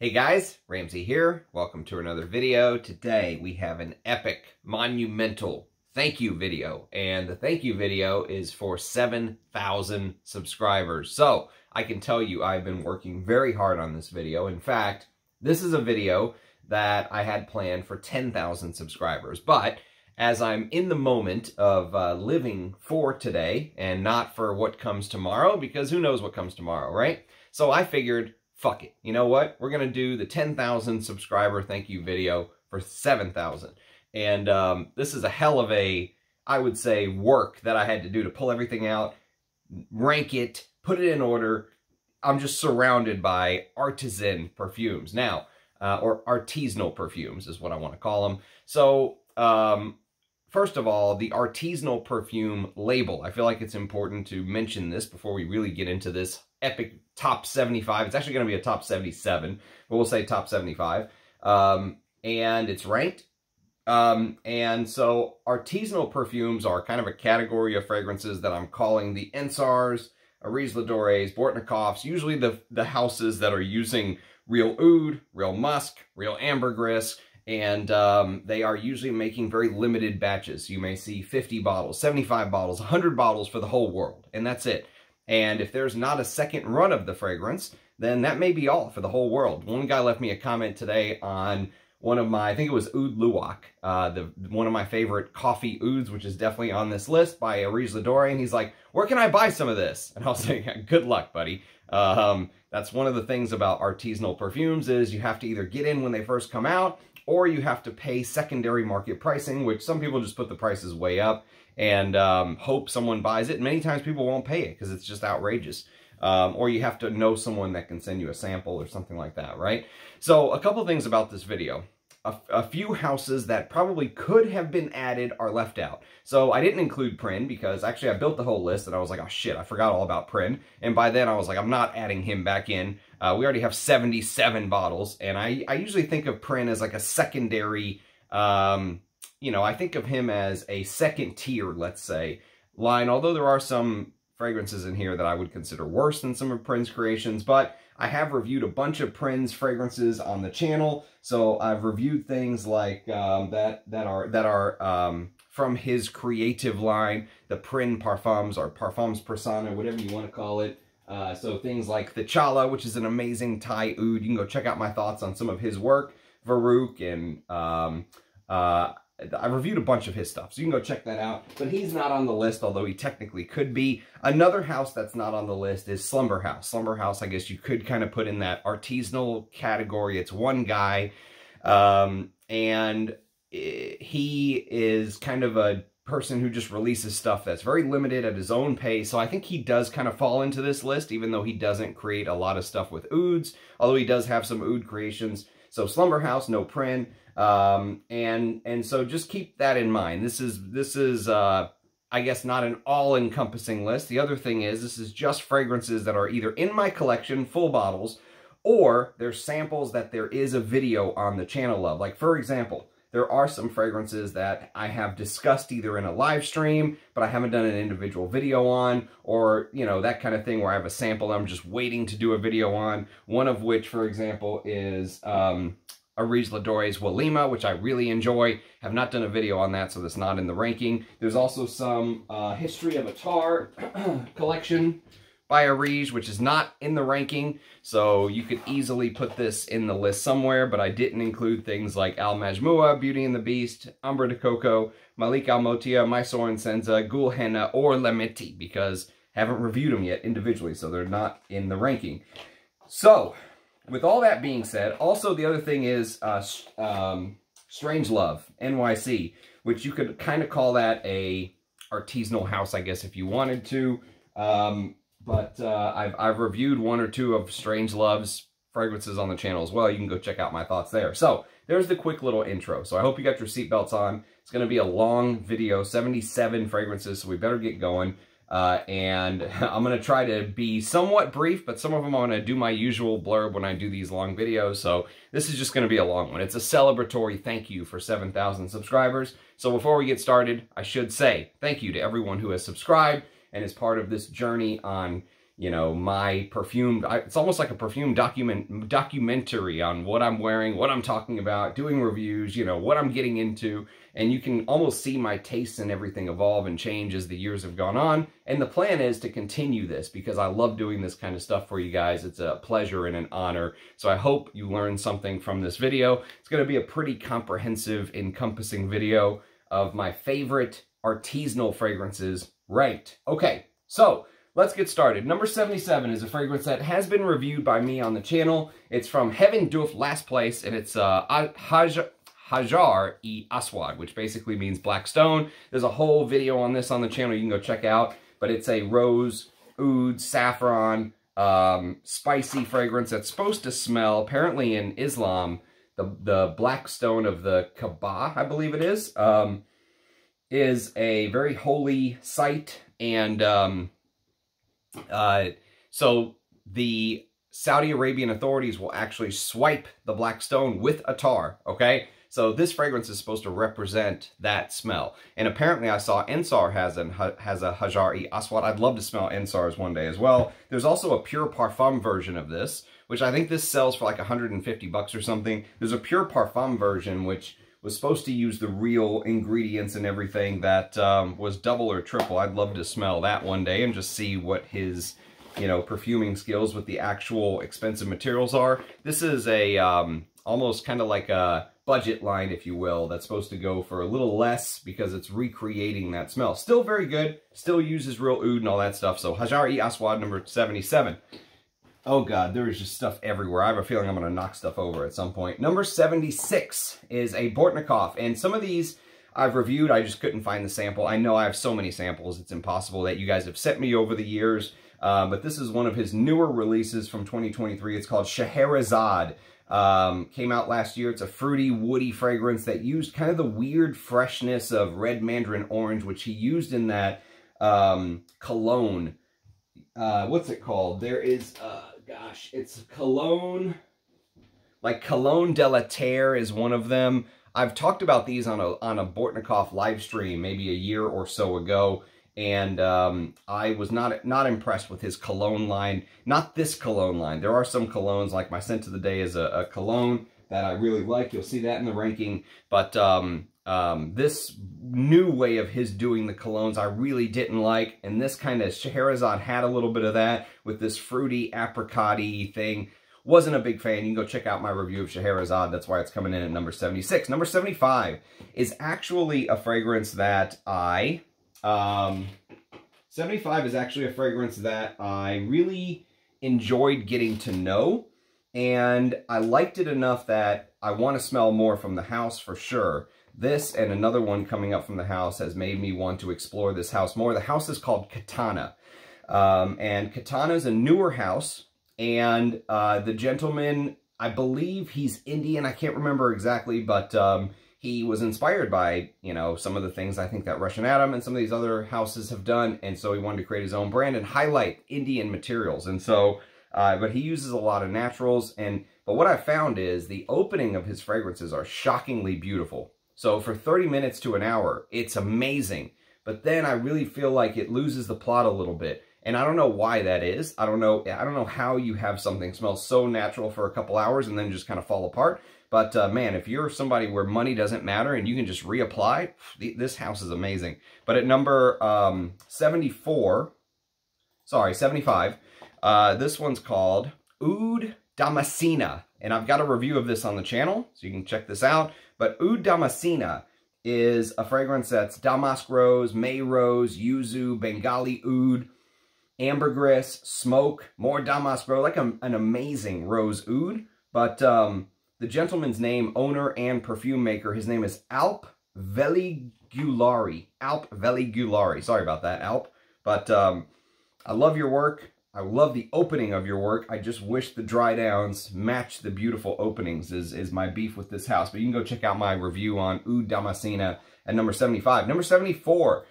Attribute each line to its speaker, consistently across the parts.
Speaker 1: Hey guys, Ramsey here. Welcome to another video. Today we have an epic, monumental thank you video. And the thank you video is for 7,000 subscribers. So I can tell you I've been working very hard on this video. In fact, this is a video that I had planned for 10,000 subscribers. But as I'm in the moment of living for today and not for what comes tomorrow, because who knows what comes tomorrow, right? So I figured, fuck it. You know what? We're going to do the 10,000 subscriber thank you video for 7,000. And this is a hell of a, I would say, work that I had to do to pull everything out, rank it, put it in order. I'm just surrounded by artisan perfumes now, or artisanal perfumes is what I want to call them. So, first of all, the artisanal perfume label. I feel like it's important to mention this before we really get into this epic top 75. It's actually going to be a top 77, but we'll say top 75. And it's ranked. And so artisanal perfumes are kind of a category of fragrances that I'm calling the Ensars, Aris-Ladores, Bortnikoffs, usually the houses that are using real oud, real musk, real ambergris, and they are usually making very limited batches. You may see 50 bottles, 75 bottles, 100 bottles for the whole world, and that's it. And if there's not a second run of the fragrance, then that may be all for the whole world. One guy left me a comment today on one of my, I think it was Oud Luwak, one of my favorite coffee ouds, which is definitely on this list by Aris-Ladores, and he's like, where can I buy some of this? And I'll say, good luck, buddy. That's one of the things about artisanal perfumes is you have to either get in when they first come out, or you have to pay secondary market pricing, which some people just put the prices way up and hope someone buys it. Many times people won't pay it because it's just outrageous. Or you have to know someone that can send you a sample or something like that, right? So a couple things about this video. A few houses that probably could have been added are left out. So I didn't include Prin because actually I built the whole list and I was like, oh shit, I forgot all about Prin. And by then I was like, I'm not adding him back in. We already have 77 bottles. And I usually think of Prin as like a secondary, you know, I think of him as a second tier, let's say, line. Although there are some fragrances in here that I would consider worse than some of Prin's creations, but I have reviewed a bunch of Prin's fragrances on the channel. So I've reviewed things like that are from his creative line, the Prin Parfums or Parfums Persona, whatever you want to call it. So things like the Chala, which is an amazing Thai oud. You can go check out my thoughts on some of his work. Varuk and I reviewed a bunch of his stuff, so you can go check that out. But he's not on the list, although he technically could be. Another house that's not on the list is Slumber House. Slumber House, I guess you could kind of put in that artisanal category. It's one guy, and he is kind of a person who just releases stuff that's very limited at his own pace. So I think he does kind of fall into this list, even though he doesn't create a lot of stuff with ouds, although he does have some oud creations. So Slumber House, no Prin. And so just keep that in mind. This is I guess not an all-encompassing list. The other thing is this is just fragrances that are either in my collection, full bottles, or they're samples that there is a video on the channel of. Like, for example, there are some fragrances that I have discussed either in a live stream, but I haven't done an individual video on, or, you know, that kind of thing where I have a sample I'm just waiting to do a video on. One of which, for example, is Aris-Ladores Walima, which I really enjoy. Have not done a video on that, so that's not in the ranking. There's also some History of Atar collection by Aris, which is not in the ranking, so you could easily put this in the list somewhere, but I didn't include things like Al Majmua, Beauty and the Beast, Umbra de Coco, Malik Al-Motia, Mysore and Senza, Gul Henna, or Lemiti, because I haven't reviewed them yet individually, so they're not in the ranking. So, with all that being said, also the other thing is Strange Love, NYC, which you could kind of call that a artisanal house, I guess, if you wanted to. But I've reviewed one or two of Strange Love's fragrances on the channel as well. You can go check out my thoughts there. So there's the quick little intro. So I hope you got your seatbelts on. It's going to be a long video, 77 fragrances, so we better get going. And I'm going to try to be somewhat brief, but some of them I'm going to do my usual blurb when I do these long videos. So this is just going to be a long one. It's a celebratory thank you for 7,000 subscribers. So before we get started, I should say thank you to everyone who has subscribed and is part of this journey on you know, my perfume, it's almost like a perfume documentary on what I'm wearing, what I'm talking about, doing reviews, you know, what I'm getting into, and you can almost see my tastes and everything evolve and change as the years have gone on. And the plan is to continue this because I love doing this kind of stuff for you guys. It's a pleasure and an honor. So I hope you learned something from this video. It's going to be a pretty comprehensive, encompassing video of my favorite artisanal fragrances ranked. Okay, so let's get started. Number 77 is a fragrance that has been reviewed by me on the channel. It's from Heavenduft, last place, and it's Hajar-e-aswad, which basically means black stone. There's a whole video on this on the channel you can go check out, but it's a rose, oud, saffron, spicy fragrance that's supposed to smell, apparently in Islam, the black stone of the Kaaba, I believe it is a very holy site, and so the Saudi Arabian authorities will actually swipe the black stone with Atar, okay? So this fragrance is supposed to represent that smell. And apparently I saw Ensar has a Hajar-e-aswad. I'd love to smell Ensar's one day as well. There's also a pure parfum version of this, which I think this sells for like 150 bucks or something. There's a pure parfum version, which was supposed to use the real ingredients and everything that was double or triple. I'd love to smell that one day and just see what his, you know, perfuming skills with the actual expensive materials are. This is a almost kind of like a budget line, if you will, that's supposed to go for a little less because it's recreating that smell. Still very good, still uses real oud and all that stuff. So Hajar-e-aswad number 77. Oh God, there is just stuff everywhere. I have a feeling I'm going to knock stuff over at some point. Number 76 is a Bortnikoff, and some of these I've reviewed. I just couldn't find the sample. I know I have so many samples. It's impossible that you guys have sent me over the years, but this is one of his newer releases from 2023. It's called Scheherazade. Came out last year. It's a fruity, woody fragrance that used kind of the weird freshness of red mandarin orange, which he used in that Cologne. What's it called? There is, gosh, it's Cologne, like Cologne de la Terre is one of them. I've talked about these on a Bortnikoff live stream maybe a year or so ago, and I was not impressed with his cologne line. Not this cologne line. There are some colognes, like my scent of the day is a cologne that I really like. You'll see that in the ranking, but this new way of his doing the colognes I really didn't like, and this kind of Scheherazade had a little bit of that with this fruity apricot-y thing. Wasn't a big fan. You can go check out my review of Scheherazade. That's why it's coming in at number 76. Number 75 is actually a fragrance that 75 is actually a fragrance that I really enjoyed getting to know, and I liked it enough that I want to smell more from the house for sure. This and another one coming up from the house has made me want to explore this house more. The house is called Katana. And Katana is a newer house. And the gentleman, I believe he's Indian. I can't remember exactly, but he was inspired by, you know, some of the things I think that Russian Atom and some of these other houses have done. And so he wanted to create his own brand and highlight Indian materials. And so, but he uses a lot of naturals. But what I found is the opening of his fragrances are shockingly beautiful. So for 30 minutes to an hour, it's amazing. But then I really feel like it loses the plot a little bit. And I don't know why that is. I don't know how you have something smell so natural for a couple hours and then just kind of fall apart. But man, if you're somebody where money doesn't matter and you can just reapply, this house is amazing. But at number 75, this one's called Oud Damascena. And I've got a review of this on the channel, so you can check this out. But Oud Damascena is a fragrance that's damask rose, May rose, yuzu, Bengali oud, ambergris, smoke, more damask rose, like an amazing rose oud. But the gentleman's name, owner and perfume maker, his name is Alp Veligulari. Alp Veligulari. Sorry about that, Alp. But I love your work. I love the opening of your work. I just wish the dry downs match the beautiful openings is my beef with this house. But you can go check out my review on Oud Damascena at number 75. Number 74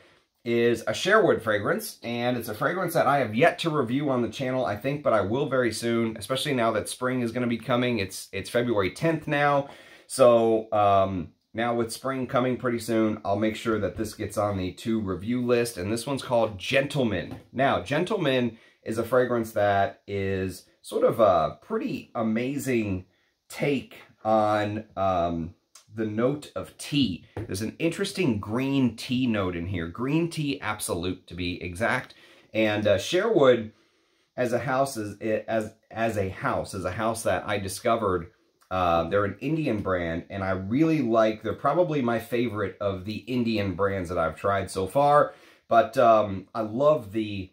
Speaker 1: is a Sherwood fragrance, and it's a fragrance that I have yet to review on the channel, I think, but I will very soon, especially now that spring is going to be coming. It's February 10th now, so now with spring coming pretty soon, I'll make sure that this gets on the to review list, and this one's called Gentleman. Now, Gentleman is a fragrance that is sort of a pretty amazing take on the note of tea. There's an interesting green tea note in here. Green tea absolute, to be exact. And Sherwood, as a house, as a house that I discovered. They're an Indian brand, and I really like. They're probably my favorite of the Indian brands that I've tried so far. But I love the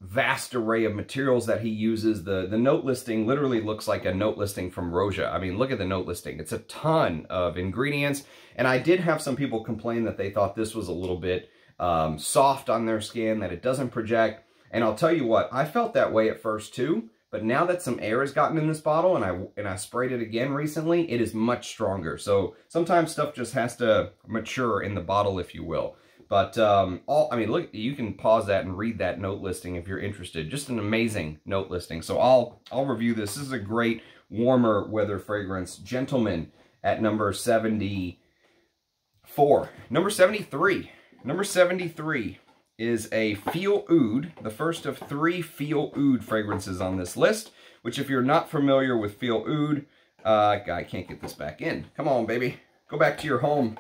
Speaker 1: vast array of materials that he uses. The note listing literally looks like a note listing from Roja. I mean, look at the note listing. It's a ton of ingredients. And I did have some people complain that they thought this was a little bit soft on their skin, that it doesn't project. And I'll tell you what, I felt that way at first too. But now that some air has gotten in this bottle, and I sprayed it again recently, it is much stronger. So sometimes stuff just has to mature in the bottle, if you will. But, I mean, look, you can pause that and read that note listing if you're interested. Just an amazing note listing. So I'll review this. This is a great warmer weather fragrance. Gentleman at number 74. Number 73. Number 73 is a Feel Oud, the first of 3 Feel Oud fragrances on this list, which if you're not familiar with Feel Oud, I can't get this back in. Come on, baby. Go back to your home.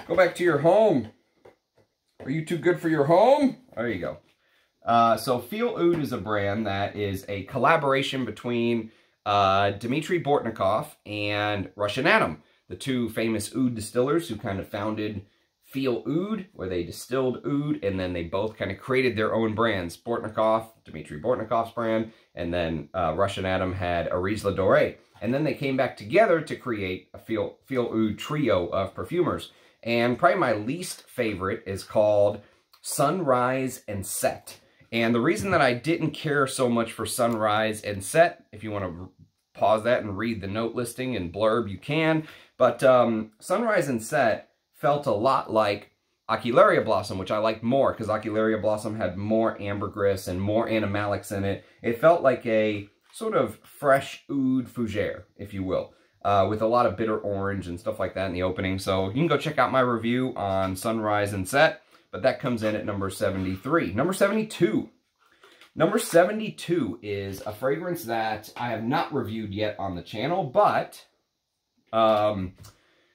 Speaker 1: Go back to your home. Are you too good for your home? There you go. So Feel Oud is a brand that is a collaboration between Dmitry Bortnikoff and Russian Atom, the 2 famous oud distillers who kind of founded Feel Oud, where they distilled oud, and then they both kind of created their own brands. Bortnikoff, Dmitry Bortnikoff's brand, and then Russian Atom had Arisla Doré. And then they came back together to create a Feel Oud trio of perfumers. And probably my least favorite is called Sunrise and Set. And the reason that I didn't care so much for Sunrise and Set, if you want to pause that and read the note listing and blurb, you can. But Sunrise and Set felt a lot like Oud Blossom, which I liked more because Oud Blossom had more ambergris and more animalics in it. It felt like a sort of fresh Oud Fougere, if you will. With a lot of bitter orange and stuff like that in the opening. So you can go check out my review on Sunrise and Set, but that comes in at number 73. Number 72. Number 72 is a fragrance that I have not reviewed yet on the channel, but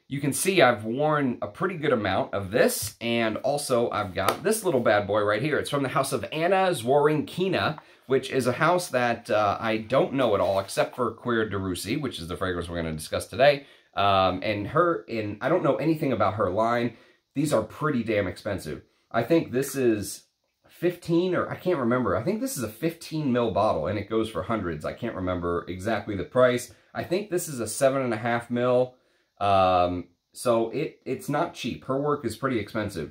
Speaker 1: you can see I've worn a pretty good amount of this, and also I've got this little bad boy right here. It's from the house of Anna Zworykina, which is a house that I don't know at all, except for Cuir de Russie, which is the fragrance we're going to discuss today. I don't know anything about her line. These are pretty damn expensive. I think this is 15, or I can't remember. I think this is a 15 ml bottle, and it goes for hundreds. I can't remember exactly the price. I think this is a 7.5 ml. So it's not cheap. Her work is pretty expensive,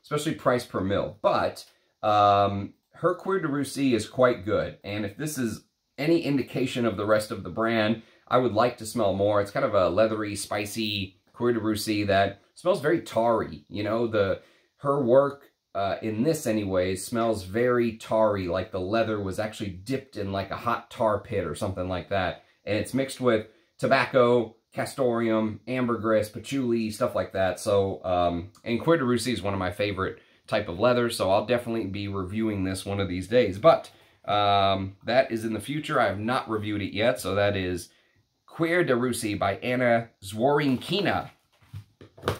Speaker 1: especially price per mil. But her Cuir de Russie is quite good, and if this is any indication of the rest of the brand, I would like to smell more. It's kind of a leathery, spicy Cuir de Russie that smells very tarry. You know, her work in this anyways smells very tarry, like the leather was actually dipped in like a hot tar pit or something like that, and it's mixed with tobacco, castoreum, ambergris, patchouli, stuff like that. So, and Cuir de Russie is one of my favorite type of leather, so I'll definitely be reviewing this one of these days. But that is in the future. I have not reviewed it yet, so that is Cuir de Russie by Anna Zworykina.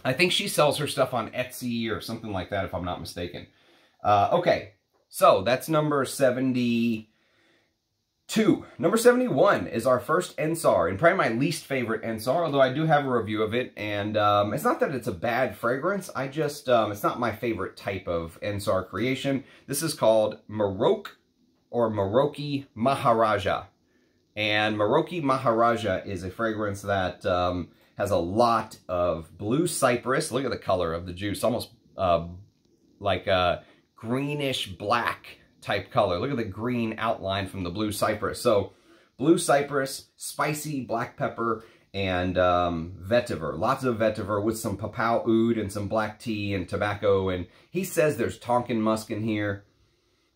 Speaker 1: I think she sells her stuff on Etsy or something like that, if I'm not mistaken. Okay, so that's number 72. Number 71 is our first Ensar, and probably my least favorite Ensar, although I do have a review of it, and it's not that it's a bad fragrance, I just, it's not my favorite type of Ensar creation. This is called Maroke, or Moroi Maharaja, and Moroi Maharaja is a fragrance that has a lot of blue cypress. Look at the color of the juice, almost like a greenish black type color. Look at the green outline from the blue cypress. So blue cypress, spicy black pepper, and vetiver. Lots of vetiver with some papau oud and some black tea and tobacco. And he says there's Tonkin musk in here.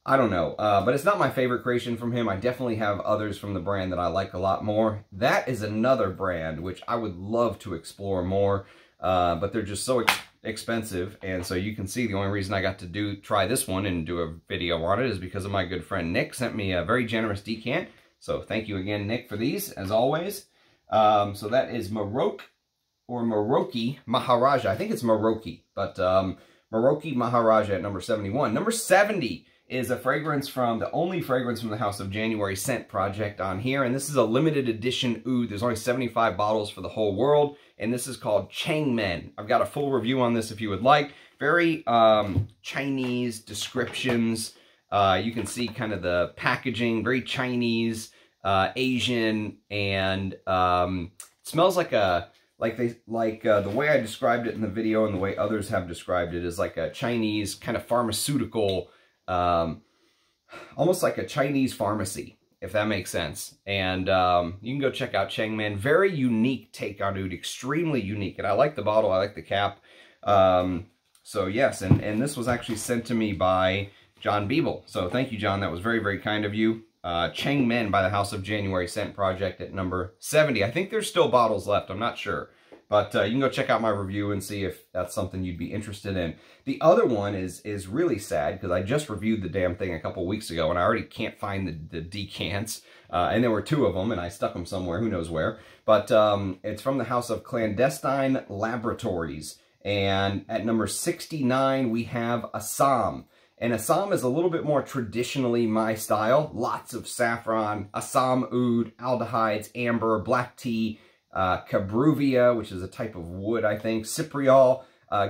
Speaker 1: I don't know, but it's not my favorite creation from him. I definitely have others from the brand that I like a lot more. That is another brand which I would love to explore more, but they're just so expensive, and so you can see the only reason I got to try this one and do a video on it is because of my good friend Nick sent me a very generous decant. So thank you again, Nick, for these, as always. So that is Maroke, or Moroi Maharaja. I think it's Maroke, but Moroi Maharaja at number 71. Number 70 is a fragrance from, the only fragrance from the House of January Scent project on here, and this is a limited edition oud. There's only 75 bottles for the whole world, and this is called Chengmen. I've got a full review on this if you would like. Very Chinese descriptions. You can see kind of the packaging, very Chinese, Asian, and it smells like a, the way I described it in the video and the way others have described it is like a Chinese kind of pharmaceutical, almost like a Chinese pharmacy, if that makes sense. And you can go check out Chengmen. Very unique take on oud, extremely unique. And I like the bottle, I like the cap. So yes, and this was actually sent to me by John Beeble. So thank you, John. That was very, very kind of you. Chengmen by the House of January Scent Project at number 70. I think there's still bottles left. I'm not sure. But you can go check out my review and see if that's something you'd be interested in. The other one is really sad because I just reviewed the damn thing a couple weeks ago and I already can't find the decants. And there were two of them and I stuck them somewhere, who knows where. But it's from the House of Clandestine Laboratories. And at number 69, we have Assam. And Assam is a little bit more traditionally my style. Lots of saffron, Assam oud, aldehydes, amber, black tea, cabruvia, which is a type of wood, I think, cypriol,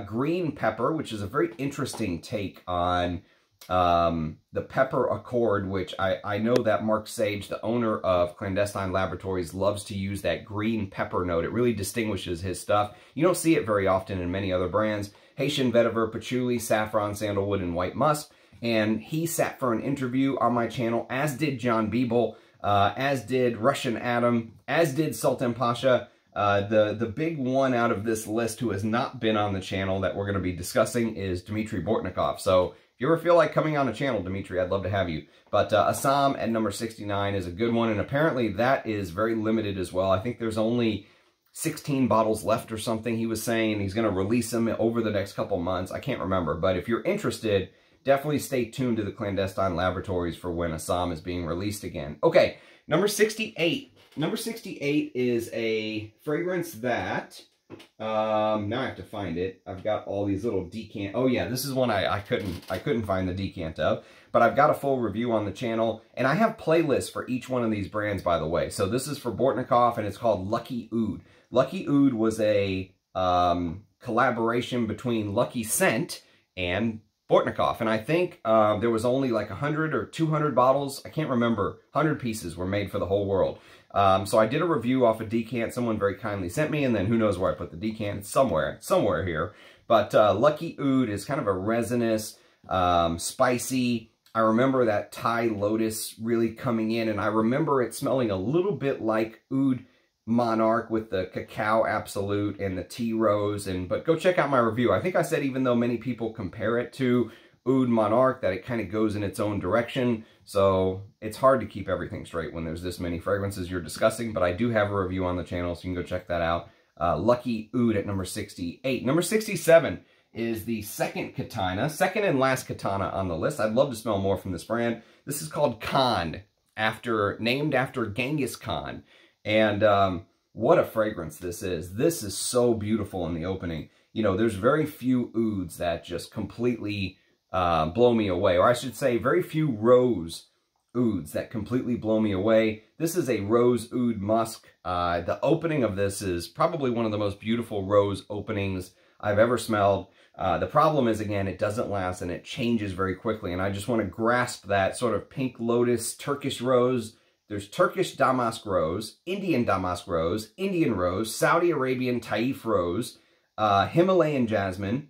Speaker 1: green pepper, which is a very interesting take on the pepper accord, which I know that Mark Sage, the owner of Clandestine Laboratories, loves to use that green pepper note. It really distinguishes his stuff. You don't see it very often in many other brands. Haitian vetiver, patchouli, saffron, sandalwood, and white musk. And he sat for an interview on my channel, as did John Beeble, as did Russian Adam, as did Sultan Pasha. The big one out of this list who has not been on the channel that we're going to be discussing is Dmitry Bortnikoff. So if you ever feel like coming on the channel, Dmitry, I'd love to have you. But Assam at number 69 is a good one, and apparently that is very limited as well. I think there's only 16 bottles left or something. He was saying he's going to release them over the next couple months. I can't remember, but if you're interested, definitely stay tuned to the Clandestine Laboratories for when Assam is being released again. Okay, number 68. Number 68 is a fragrance that, now I have to find it. I've got all these little decant. Oh yeah, this is one I couldn't find the decant of, but I've got a full review on the channel, and I have playlists for each one of these brands, by the way. So this is for Bortnikoff, and it's called Lucky Oud. Lucky Oud was a collaboration between Lucky Scent and Bortnikoff, and I think there was only like 100 or 200 bottles. I can't remember. 100 pieces were made for the whole world. So I did a review off a decant someone very kindly sent me, and then who knows where I put the decant. It's somewhere here. But Lucky Oud is kind of a resinous, spicy. I remember that Thai lotus really coming in, and I remember it smelling a little bit like Oud Monarch with the Cacao Absolute and the Tea Rose. But go check out my review. I think I said even though many people compare it to Oud Monarch, that it kind of goes in its own direction. So it's hard to keep everything straight when there's this many fragrances you're discussing, but I do have a review on the channel, so you can go check that out. Lucky Oud at number 68. Number 67 is the second and last Katana on the list. I'd love to smell more from this brand. This is called Khaan, named after Genghis Khan. And what a fragrance this is. This is so beautiful in the opening. You know, there's very few ouds that just completely blow me away. Or I should say, very few rose ouds that completely blow me away. This is a rose oud musk. The opening of this is probably one of the most beautiful rose openings I've ever smelled. The problem is, again, it doesn't last and it changes very quickly. And I just want to grasp that sort of pink lotus, Turkish rose. There's Turkish damask rose, Indian damask rose, Indian rose, Saudi Arabian taif rose, Himalayan jasmine,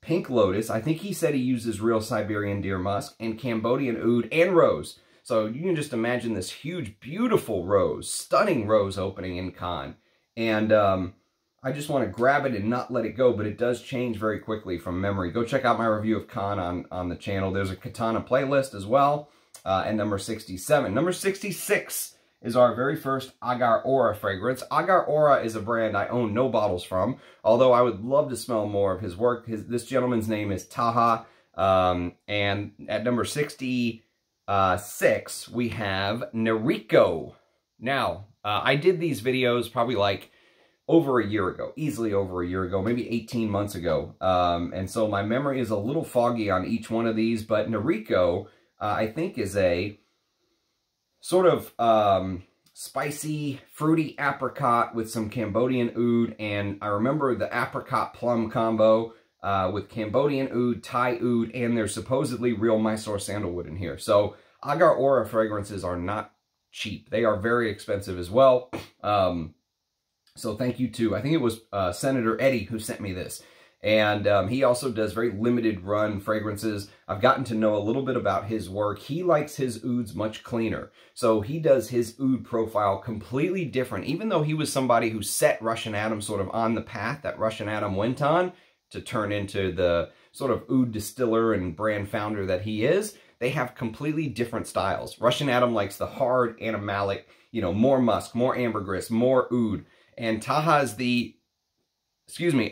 Speaker 1: pink lotus. I think he said he uses real Siberian deer musk, and Cambodian oud and rose. So you can just imagine this huge, beautiful rose, stunning rose opening in Khaan. And I just want to grab it and not let it go, but it does change very quickly from memory. Go check out my review of Khaan on the channel. There's a Katana playlist as well. And number 67. Number 66 is our very first AAR Ora fragrance. AAR Ora is a brand I own no bottles from, although I would love to smell more of his work. This gentleman's name is Taha, and at number 66, we have Noriko. Now, I did these videos probably like over a year ago, easily over a year ago, maybe 18 months ago. And so my memory is a little foggy on each one of these, but Noriko, I think, is a sort of spicy, fruity apricot with some Cambodian oud, and I remember the apricot plum combo with Cambodian oud, Thai oud, and there's supposedly real Mysore sandalwood in here. So AAR Ora fragrances are not cheap. They are very expensive as well. So thank you to, I think it was Senator Eddie who sent me this. And he also does very limited run fragrances. I've gotten to know a little bit about his work. He likes his ouds much cleaner. So he does his oud profile completely different. Even though he was somebody who set Russian Adam sort of on the path that Russian Adam went on to turn into the sort of oud distiller and brand founder that he is, they have completely different styles. Russian Adam likes the hard, animalic, you know, more musk, more ambergris, more oud. And Taha's the,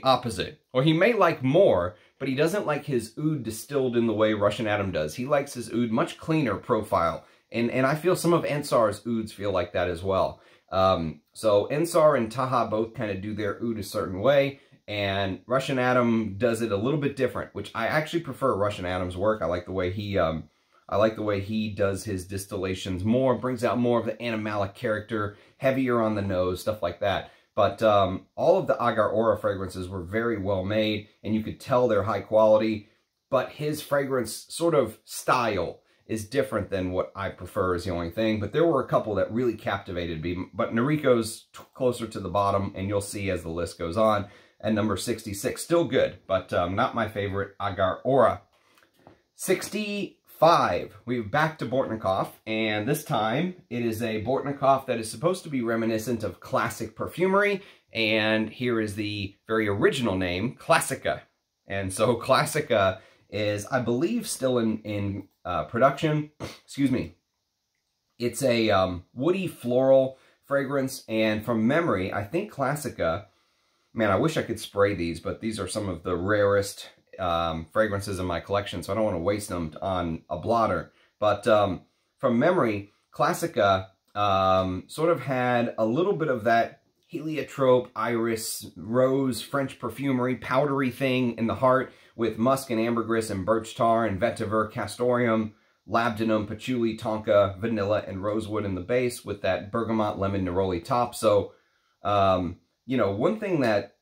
Speaker 1: opposite. Or he may like more, but he doesn't like his oud distilled in the way Russian Adam does. He likes his oud much cleaner profile. And I feel some of Ensar's ouds feel like that as well. So Ensar and Taha both kind of do their oud a certain way. And Russian Adam does it a little bit different, which I actually prefer Russian Adam's work. I like the way he does his distillations more, brings out more of the animalic character, heavier on the nose, stuff like that. But all of the AAR Ora fragrances were very well made, and you could tell they're high quality. But his fragrance sort of style is different than what I prefer is the only thing. But there were a couple that really captivated me. But Noriko's closer to the bottom, and you'll see as the list goes on. And number 66, still good, but not my favorite AAR Ora. 65, we're back to Bortnikoff, and this time it is a Bortnikoff that is supposed to be reminiscent of classic perfumery, and here is the very original name, Classica. And so Classica is, I believe, still in production. Excuse me. It's a woody floral fragrance, and from memory, I think Classica, man, I wish I could spray these, but these are some of the rarest fragrances in my collection, so I don't want to waste them on a blotter. But from memory, Classica sort of had a little bit of that heliotrope, iris, rose, French perfumery, powdery thing in the heart with musk and ambergris and birch tar and vetiver, castoreum, labdanum, patchouli, tonka, vanilla, and rosewood in the base with that bergamot, lemon, neroli top. So, you know, one thing that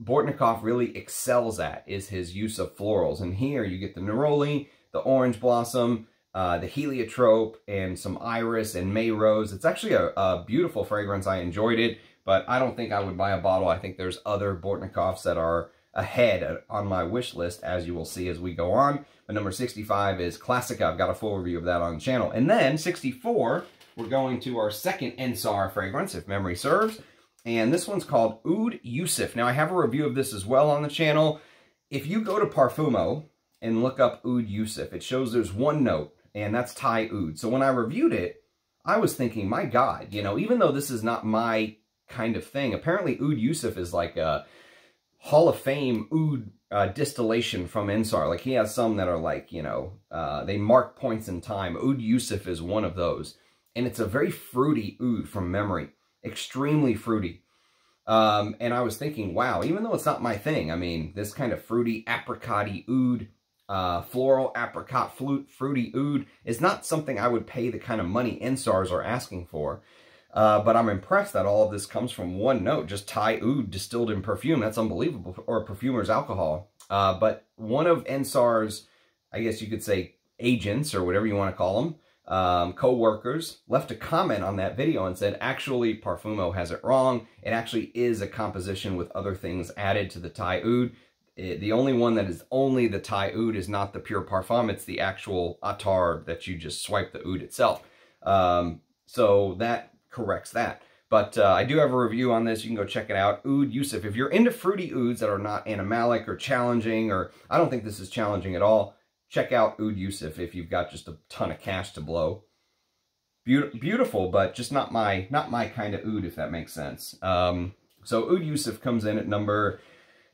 Speaker 1: Bortnikoff really excels at is his use of florals. And here you get the neroli, the orange blossom, the heliotrope, and some iris and May rose. It's actually a beautiful fragrance. I enjoyed it, but I don't think I would buy a bottle. I think there's other Bortnikoffs that are ahead on my wish list, as you will see as we go on. But number 65 is Classica. I've got a full review of that on the channel. And then 64, we're going to our second Ensar fragrance, if memory serves. And this one's called Oud Yusuf. Now, I have a review of this as well on the channel. If you go to Parfumo and look up Oud Yusuf, it shows there's one note, and that's Thai oud. So when I reviewed it, I was thinking, my God, you know, even though this is not my kind of thing, apparently Oud Yusuf is like a Hall of Fame oud distillation from Ensar. Like, he has some that are like, you know, they mark points in time. Oud Yusuf is one of those. And it's a very fruity oud from memory. Extremely fruity. And I was thinking, wow, even though it's not my thing, I mean, this kind of fruity, apricot-y oud, floral apricot fruity oud is not something I would pay the kind of money Ensars are asking for. But I'm impressed that all of this comes from one note, just Thai oud distilled in perfume. That's unbelievable, or perfumer's alcohol. But one of Ensar's, I guess you could say, agents, or whatever you want to call them, co-workers, left a comment on that video and said, actually, Parfumo has it wrong. It actually is a composition with other things added to the Thai oud. The only one that is only the Thai oud is not the pure parfum. It's the actual Atar that you just swipe the oud itself. So that corrects that. But I do have a review on this. You can go check it out. Oud Yusuf. If you're into fruity ouds that are not animalic or challenging, or I don't think this is challenging at all, check out Oud Yusuf if you've got just a ton of cash to blow. beautiful, but just not my kind of oud, if that makes sense. So Oud Yusuf comes in at number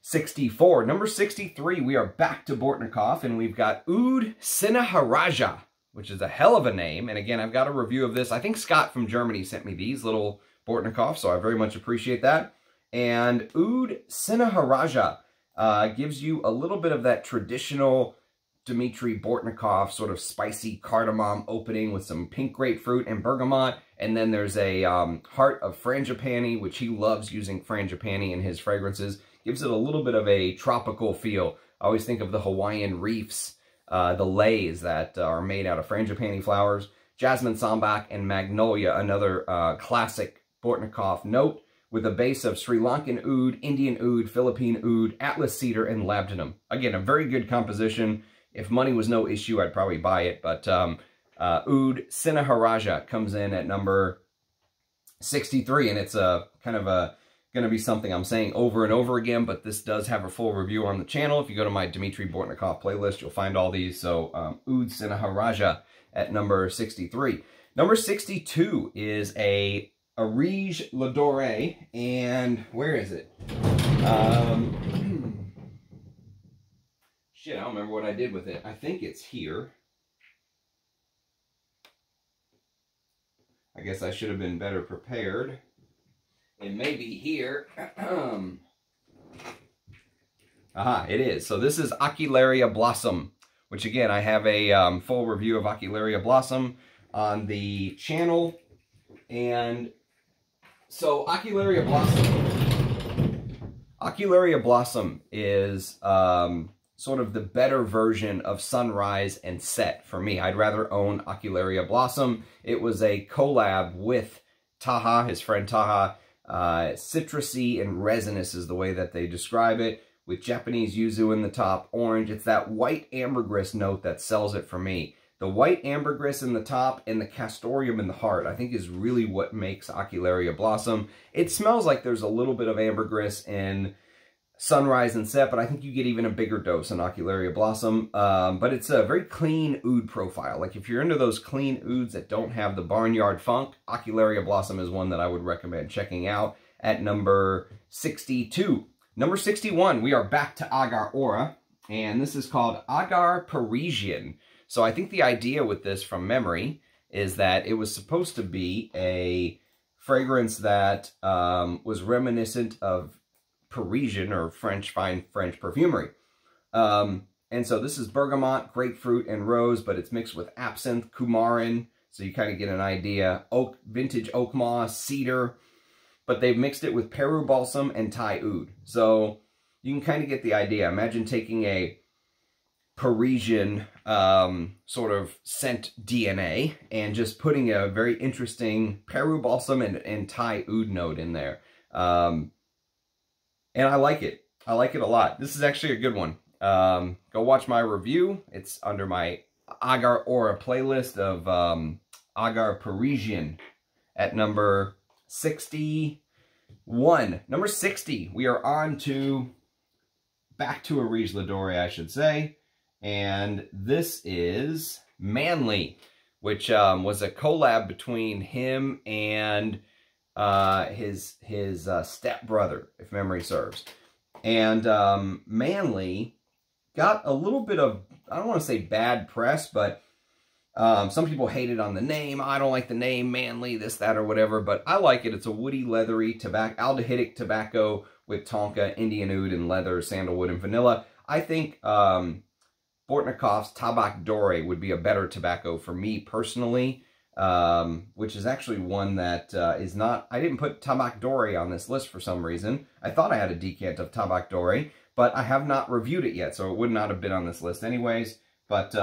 Speaker 1: 64. Number 63, we are back to Bortnikoff, and we've got Oud Sinharaja, which is a hell of a name. And again, I've got a review of this. I think Scott from Germany sent me these little Bortnikoff, so I very much appreciate that. And Oud Sinharaja gives you a little bit of that traditional Dmitry Bortnikoff sort of spicy cardamom opening with some pink grapefruit and bergamot. And then there's a heart of frangipani, which he loves using frangipani in his fragrances. Gives it a little bit of a tropical feel. I always think of the Hawaiian reefs, the leis that are made out of frangipani flowers. Jasmine sambac and magnolia, another classic Bortnikoff note, with a base of Sri Lankan oud, Indian oud, Philippine oud, Atlas cedar, and labdanum. Again, a very good composition. If money was no issue, I'd probably buy it. But Oud Sinharaja comes in at number 63, and it's a kind of going to be something I'm saying over and over again, but this does have a full review on the channel. If you go to my Dmitry Bortnikoff playlist, you'll find all these. So Oud Sinharaja at number 63. Number 62 is a Arige Ladore, and where is it? Shit, I don't remember what I did with it. I think it's here. I guess I should have been better prepared. It may be here. Aha, it is. So this is Oud Blossom, which again, I have a full review of Oud Blossom on the channel. And so Oud Blossom is sort of the better version of Sunrise and Set for me. I'd rather own Oud Blossom. It was a collab with Taha, his friend Taha. Citrusy and resinous is the way that they describe it, with Japanese yuzu in the top, orange. It's that white ambergris note that sells it for me. The white ambergris in the top and the castoreum in the heart, I think, is really what makes Oud Blossom. It smells like there's a little bit of ambergris in Sunrise and Set, but I think you get even a bigger dose in Oud Blossom. But it's a very clean oud profile. Like if you're into those clean ouds that don't have the barnyard funk, Oud Blossom is one that I would recommend checking out at number 62. Number 61, we are back to AAR Ora, and this is called AAR Parisian. So I think the idea with this from memory is that it was supposed to be a fragrance that was reminiscent of Parisian or French, fine French perfumery. And so this is bergamot, grapefruit, and rose, but it's mixed with absinthe, coumarin, so you kind of get an idea. Oak, vintage oak moss, cedar, but they've mixed it with Peru balsam and Thai oud. So you can kind of get the idea. Imagine taking a Parisian sort of scent DNA and just putting a very interesting Peru balsam and Thai oud note in there. And I like it. I like it a lot. This is actually a good one. Go watch my review. It's under my AAR Ora playlist of AAR Parisian at number 61. Number 60, we are on to, back to Arige Ladore, I should say. And this is Manly, which was a collab between him and his stepbrother, if memory serves. And Manly got a little bit of, I don't want to say bad press, but some people hated on the name. I don't like the name Manly, this, that, or whatever, but I like it. It's a woody, leathery aldehydic tobacco with tonka, Indian oud, and leather, sandalwood, and vanilla. I think Bortnikoff's Tabak Dore would be a better tobacco for me personally. Which is actually one that is not, I didn't put Tabak Dore on this list for some reason. I thought I had a decant of Tabak Dore, but I have not reviewed it yet, so it would not have been on this list anyways. But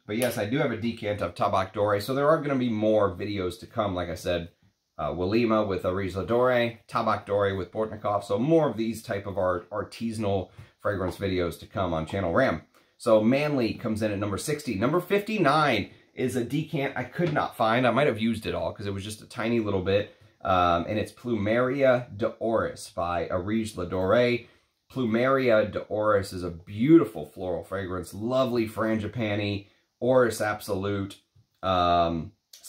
Speaker 1: yes, I do have a decant of Tabak Dore, so there are going to be more videos to come. Like I said, Walima with Arige Ladore, Tabak Dore with Bortnikoff, so more of these type of artisanal fragrance videos to come on Channel Ram. So Manly comes in at number 60. Number 59 is a decant I could not find. I might have used it all because it was just a tiny little bit. And it's Plumeria d'Oris by Arige Ladore. Plumeria d'Oris is a beautiful floral fragrance. Lovely frangipani, Oris Absolute,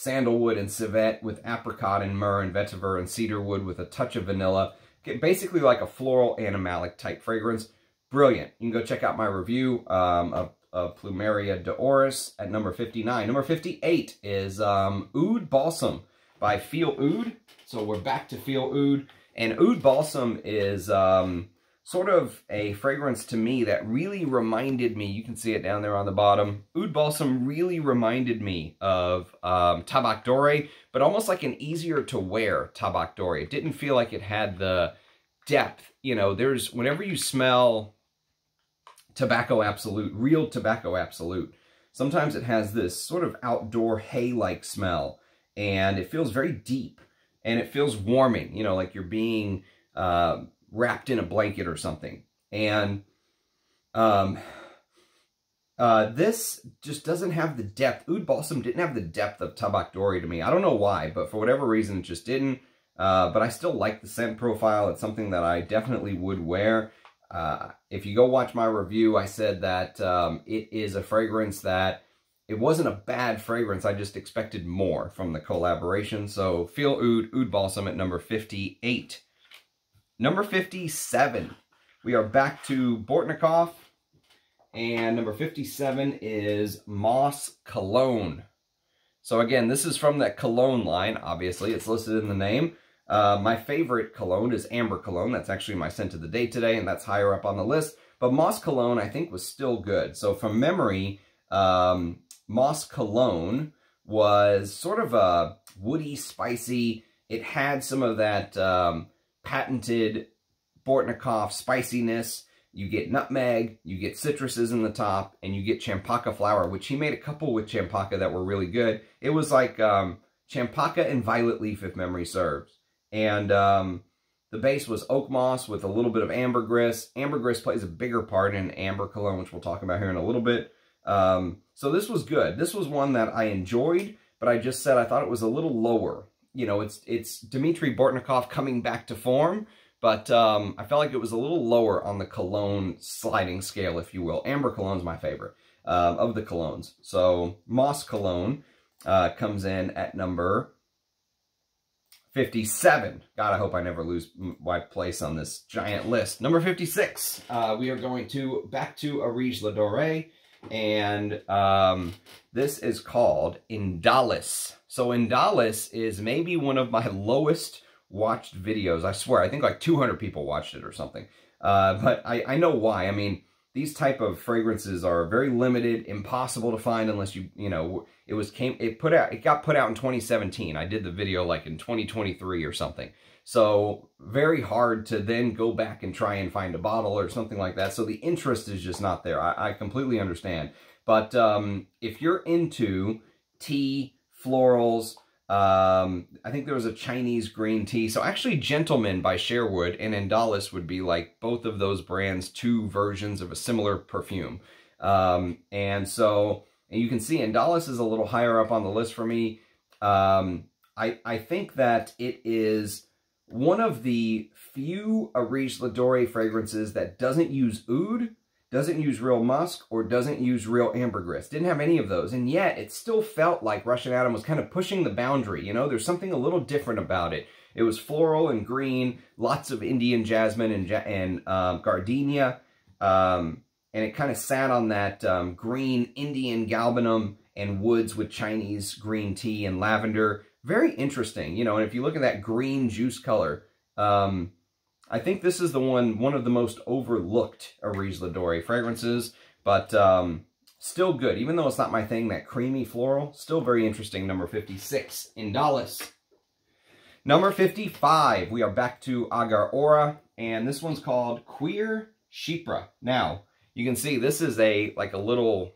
Speaker 1: sandalwood and civet with apricot and myrrh and vetiver and cedarwood with a touch of vanilla. Basically like a floral animalic type fragrance. Brilliant. You can go check out my review of Plumeria d'Oris at number 59. Number 58 is Oud Balsam by Feel Oud. So we're back to Feel Oud. And Oud Balsam is sort of a fragrance to me that really reminded me, you can see it down there on the bottom, Oud Balsam really reminded me of Tabak Doré, but almost like an easier to wear Tabak Doré. It didn't feel like it had the depth. You know, whenever you smell Tobacco Absolute, real Tobacco Absolute, sometimes it has this sort of outdoor hay-like smell, and it feels very deep, and it feels warming, you know, like you're being wrapped in a blanket or something. And this just doesn't have the depth. Oud Balsam didn't have the depth of Tabak Doré to me. I don't know why, but for whatever reason, it just didn't. But I still like the scent profile. It's something that I definitely would wear. If you go watch my review, I said that it is a fragrance that, it wasn't a bad fragrance, I just expected more from the collaboration. So Feel Oud Balsam at number 58. Number 57, we are back to Bortnikoff, and number 57 is Moss Cologne. So again, this is from that Cologne line, obviously, it's listed in the name. My favorite cologne is Amber Cologne. That's actually my scent of the day today, and that's higher up on the list. But Moss Cologne, I think, was still good. So from memory, Moss Cologne was sort of a woody, spicy. It had some of that patented Bortnikoff spiciness. You get nutmeg, you get citruses in the top, and you get champaka flower, which he made a couple with champaka that were really good. It was like champaka and violet leaf, if memory serves. And the base was oak moss with a little bit of ambergris. Ambergris plays a bigger part in Amber Cologne, which we'll talk about here in a little bit. So this was good. This was one that I enjoyed, but I just said I thought it was a little lower. You know, it's Dmitry Bortnikoff coming back to form, but I felt like it was a little lower on the cologne sliding scale, if you will. Amber Cologne's my favorite of the colognes. So Moss Cologne comes in at number 57. God, I hope I never lose my place on this giant list. Number 56, we are going back to Arige La Dorée, and this is called Indalis. So Indalis is maybe one of my lowest watched videos. I swear, I think like 200 people watched it or something. But I know why. I mean, these type of fragrances are very limited, impossible to find unless you know, it got put out in 2017. I did the video like in 2023 or something. So very hard to then go back and try and find a bottle or something like that. So the interest is just not there. I completely understand. But if you're into tea, florals, I think there was a Chinese green tea. So actually Gentleman by Sherwood and Indalis would be like both of those brands, two versions of a similar perfume. And you can see Indalis is a little higher up on the list for me. I think that it is one of the few Arige La Dorée fragrances that doesn't use oud, doesn't use real musk, or doesn't use real ambergris. Didn't have any of those, and yet it still felt like Russian Adam was kind of pushing the boundary. You know, there's something a little different about it. It was floral and green, lots of Indian jasmine and gardenia, and it kind of sat on that green Indian galbanum and woods with Chinese green tea and lavender. Very interesting, you know, and if you look at that green juice color, I think this is one of the most overlooked Arige La Dorée fragrances, but still good. Even though it's not my thing, that creamy floral, still very interesting. Number 56, Indalis. Number 55, we are back to AAR Ora, and this one's called Cuir Chypre. Now, you can see this is like a little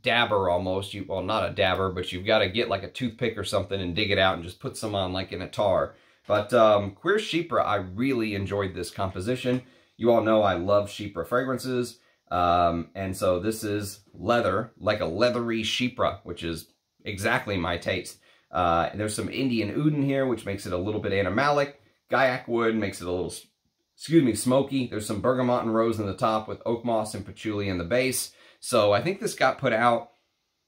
Speaker 1: dabber almost. Well, not a dabber, but you've got to get like a toothpick or something and dig it out and just put some on like in a tar. But Cuir Chypre, I really enjoyed this composition. You all know I love Chypre fragrances. And so this is leather, like a leathery Chypre, which is exactly my taste. There's some Indian oud in here, which makes it a little bit animalic. Gaiac wood makes it a little, smoky. There's some bergamot and rose in the top with oak moss and patchouli in the base. So I think this got put out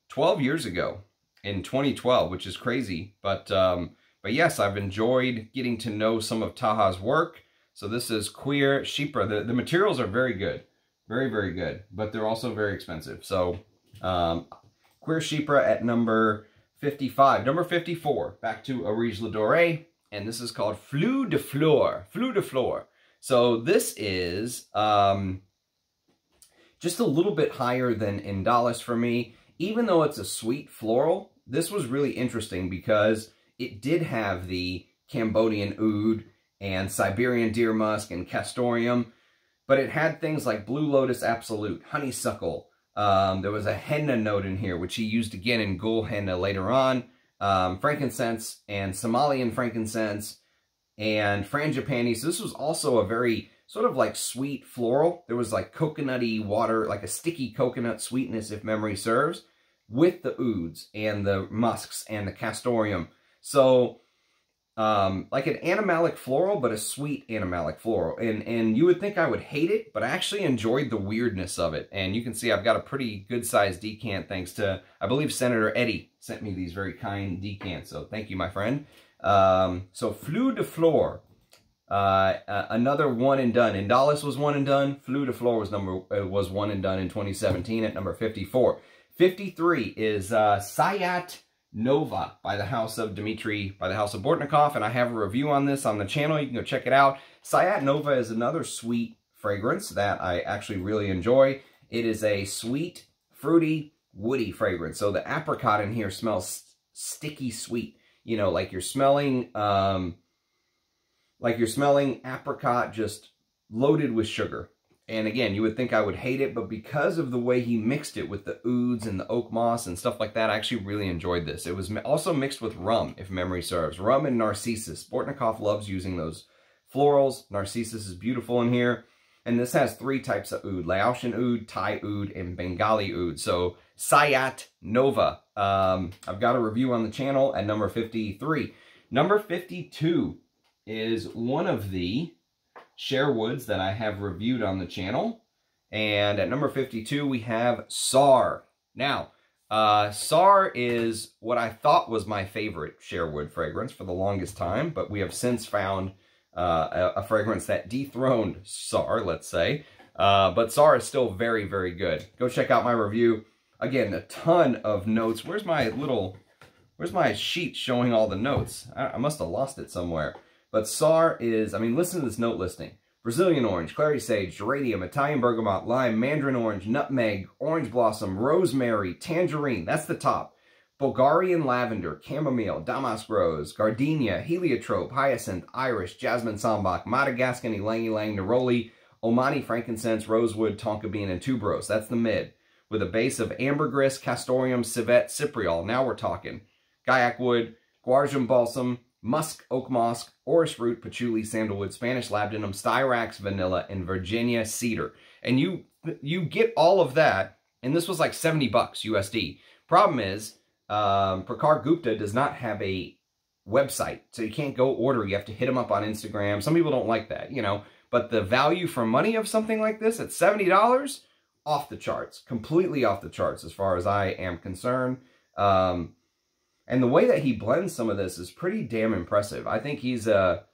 Speaker 1: 12 years ago. in 2012, which is crazy. But yes, I've enjoyed getting to know some of Taha's work. So this is Cuir Chypre. The materials are very good. Very, very good. But they're also very expensive. So Cuir Chypre at number 55. Number 54, back to Orige La Dorée. And this is called Fleur de Fleur. Fleur de Fleur. So this is just a little bit higher than Indalis for me. Even though it's a sweet floral, this was really interesting because it did have the Cambodian oud and Siberian deer musk and castoreum, but it had things like Blue Lotus Absolute, honeysuckle. There was a henna note in here, which he used again in Gul henna later on. Frankincense and Somalian frankincense and frangipani. So this was also a very sort of like sweet floral. There was like coconutty water, like a sticky coconut sweetness, if memory serves, with the ouds and the musks and the castoreum. So like an animalic floral, but a sweet animalic floral. And you would think I would hate it, but I actually enjoyed the weirdness of it. And you can see I've got a pretty good sized decant thanks to, I believe Senator Eddie sent me these very kind decants. So thank you, my friend. So Fleur de Fleur, another one and done. Indalis was one and done. Fleur de Fleur was one and done in 2017 at number 54. 53 is Sayat Nova by the house of Dmitry, by the house of Bortnikoff, and I have a review on this on the channel. You can go check it out. Sayat Nova is another sweet fragrance that I actually really enjoy. It is a sweet, fruity, woody fragrance. So the apricot in here smells sticky sweet. You know, like you're smelling apricot just loaded with sugar. And again, you would think I would hate it, but because of the way he mixed it with the ouds and the oak moss and stuff like that, I actually really enjoyed this. It was also mixed with rum, if memory serves. Rum and narcissus. Bortnikoff loves using those florals. Narcissus is beautiful in here. And this has three types of oud. Laotian oud, Thai oud, and Bengali oud. So, Sayat Nova. I've got a review on the channel at number 53. Number 52 is one of the Sherwoods that I have reviewed on the channel. And at number 52, we have Sar. Now, Sar is what I thought was my favorite Sherwood fragrance for the longest time, but we have since found a fragrance that dethroned Sar, let's say. But Sar is still very, very good. Go check out my review. Again, a ton of notes. Where's my sheet showing all the notes? I must have lost it somewhere. But Sar is, I mean, listen to this note listing. Brazilian orange, clary sage, geranium, Italian bergamot, lime, mandarin orange, nutmeg, orange blossom, rosemary, tangerine. That's the top. Bulgarian lavender, chamomile, damask rose, gardenia, heliotrope, hyacinth, iris, jasmine sambac, Madagascan, ylang ylang, neroli, Omani frankincense, rosewood, tonka bean, and tuberose. That's the mid. With a base of ambergris, castoreum, civet, cypriol. Now we're talking. Gaiac wood, guardium balsam, musk, oak moss, orris root, patchouli, sandalwood, Spanish labdanum, styrax, vanilla, and Virginia cedar. And you get all of that, and this was like 70 bucks USD. Problem is, Prakar Gupta does not have a website, so you can't go order. You have to hit him up on Instagram. Some people don't like that, you know. But the value for money of something like this at $70, off the charts. Completely off the charts as far as I am concerned. And the way that he blends some of this is pretty damn impressive. I think he's a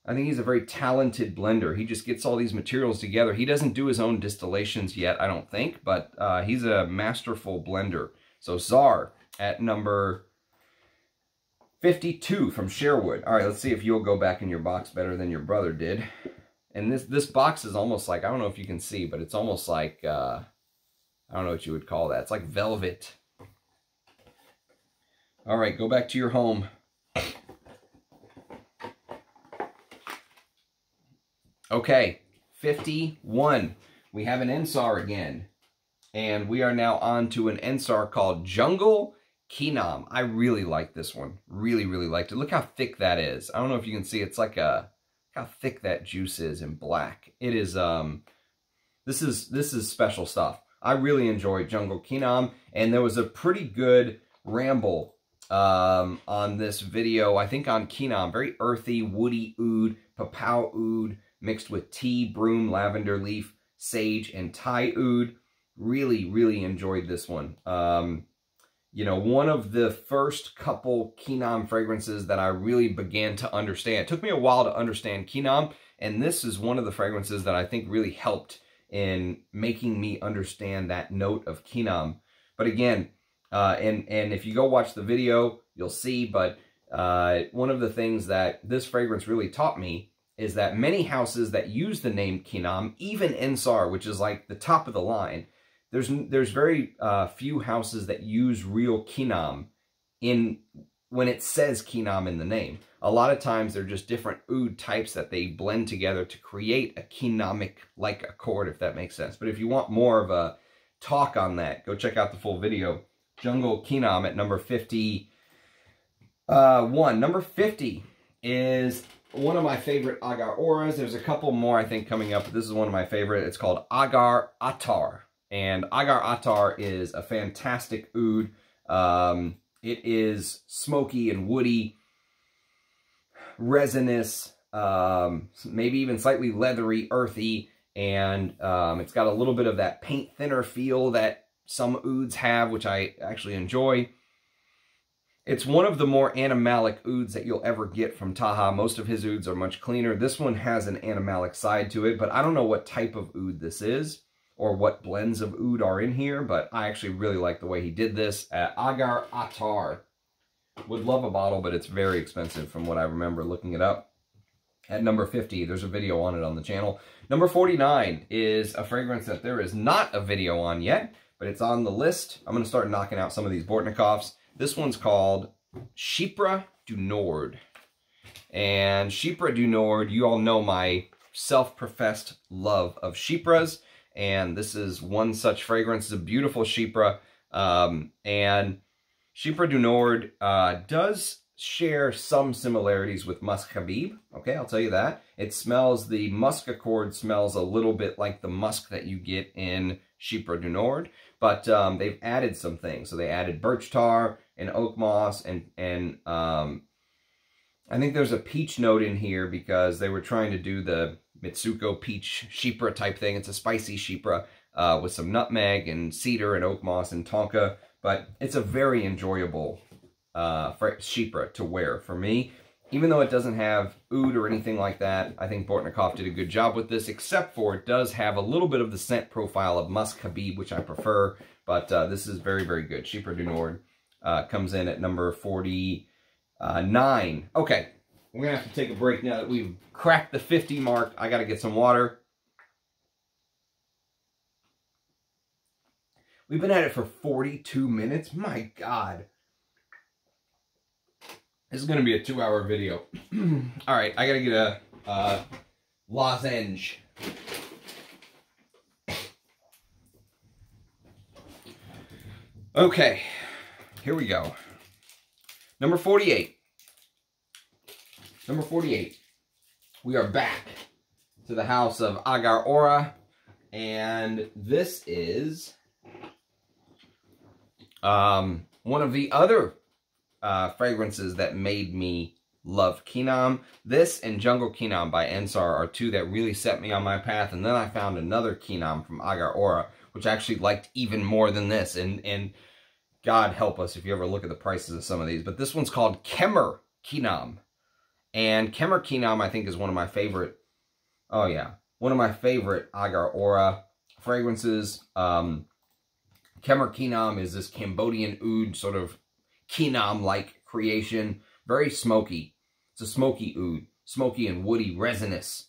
Speaker 1: very talented blender. He just gets all these materials together. He doesn't do his own distillations yet, I don't think, but he's a masterful blender. So Sar at number 52 from Sherwood. All right, let's see if you'll go back in your box better than your brother did. And this box is almost like, I don't know if you can see, but it's almost like, I don't know what you would call that. It's like velvet. All right, go back to your home. Okay, 51. We have an Ensar again. And we are now on to an Ensar called Jungle Kenam. I really like this one. Really, really liked it. Look how thick that is. I don't know if you can see. It's like how thick that juice is in black. It is, this is special stuff. I really enjoyed Jungle Kenam. And there was a pretty good ramble on this video, I think on Kenam. Very earthy, woody oud, papau oud, mixed with tea, broom, lavender leaf, sage, and Thai oud. Really, really enjoyed this one. you know, one of the first couple Kenam fragrances that I really began to understand. It took me a while to understand Kenam, and this is one of the fragrances that I think really helped in making me understand that note of Kenam. But again, and if you go watch the video, you'll see, but one of the things that this fragrance really taught me is that many houses that use the name Kenam, even Ensar, which is like the top of the line, there's very few houses that use real Kenam when it says Kenam in the name. A lot of times they're just different oud types that they blend together to create a Kenamic-like accord, if that makes sense. But if you want more of a talk on that, go check out the full video. Jungle Kenam at number 51. Number 50 is one of my favorite AAR Oras. There's a couple more, I think, coming up, but this is one of my favorite. It's called AAR Atar. And AAR Atar is a fantastic oud. It is smoky and woody, resinous, maybe even slightly leathery, earthy, and it's got a little bit of that paint thinner feel that some ouds have, which I actually enjoy. It's one of the more animalic ouds that you'll ever get from Taha. Most of his ouds are much cleaner. This one has an animalic side to it, but I don't know what type of oud this is or what blends of oud are in here, but I actually really like the way he did this. AAR Atar. Would love a bottle, but it's very expensive from what I remember looking it up. At number 50, there's a video on it on the channel. Number 49 is a fragrance that there is not a video on yet, but it's on the list. I'm going to start knocking out some of these Bortnikoffs. This one's called Chypre du Nord. And Chypre du Nord, you all know my self-professed love of Chypres. And this is one such fragrance. It's a beautiful Chypre. And Chypre du Nord does share some similarities with Musk Habib. Okay, I'll tell you that. It smells, the musk accord smells a little bit like the musk that you get in Chypre du Nord. But they've added some things. So they added birch tar and oak moss. And I think there's a peach note in here because they were trying to do the Mitsuko peach Chypre type thing. It's a spicy Chypre with some nutmeg and cedar and oak moss and tonka. But it's a very enjoyable Chypre to wear for me. Even though it doesn't have oud or anything like that, I think Bortnikoff did a good job with this, except for it does have a little bit of the scent profile of Musk Habib, which I prefer. But this is very, very good. Chypre du Nord comes in at number 49. Okay, we're going to have to take a break now that we've cracked the 50 mark. I got to get some water. We've been at it for 42 minutes. My God. This is going to be a 2-hour video. All right, I got to get a lozenge. Okay, here we go. Number 48. Number 48. We are back to the house of AAR Ora. And this is one of the other fragrances that made me love Kenam. This and Jungle Kenam by Ensar are two that really set me on my path. And then I found another Kenam from AAR Ora, which I actually liked even more than this. And God help us if you ever look at the prices of some of these. But this one's called Kenam Kenam. And Kenam Kenam, I think, is one of my favorite, oh yeah, one of my favorite AAR Ora fragrances. Kenam Kenam is this Cambodian oud, sort of Kenam-like creation. Very smoky. It's a smoky oud. Smoky and woody, resinous,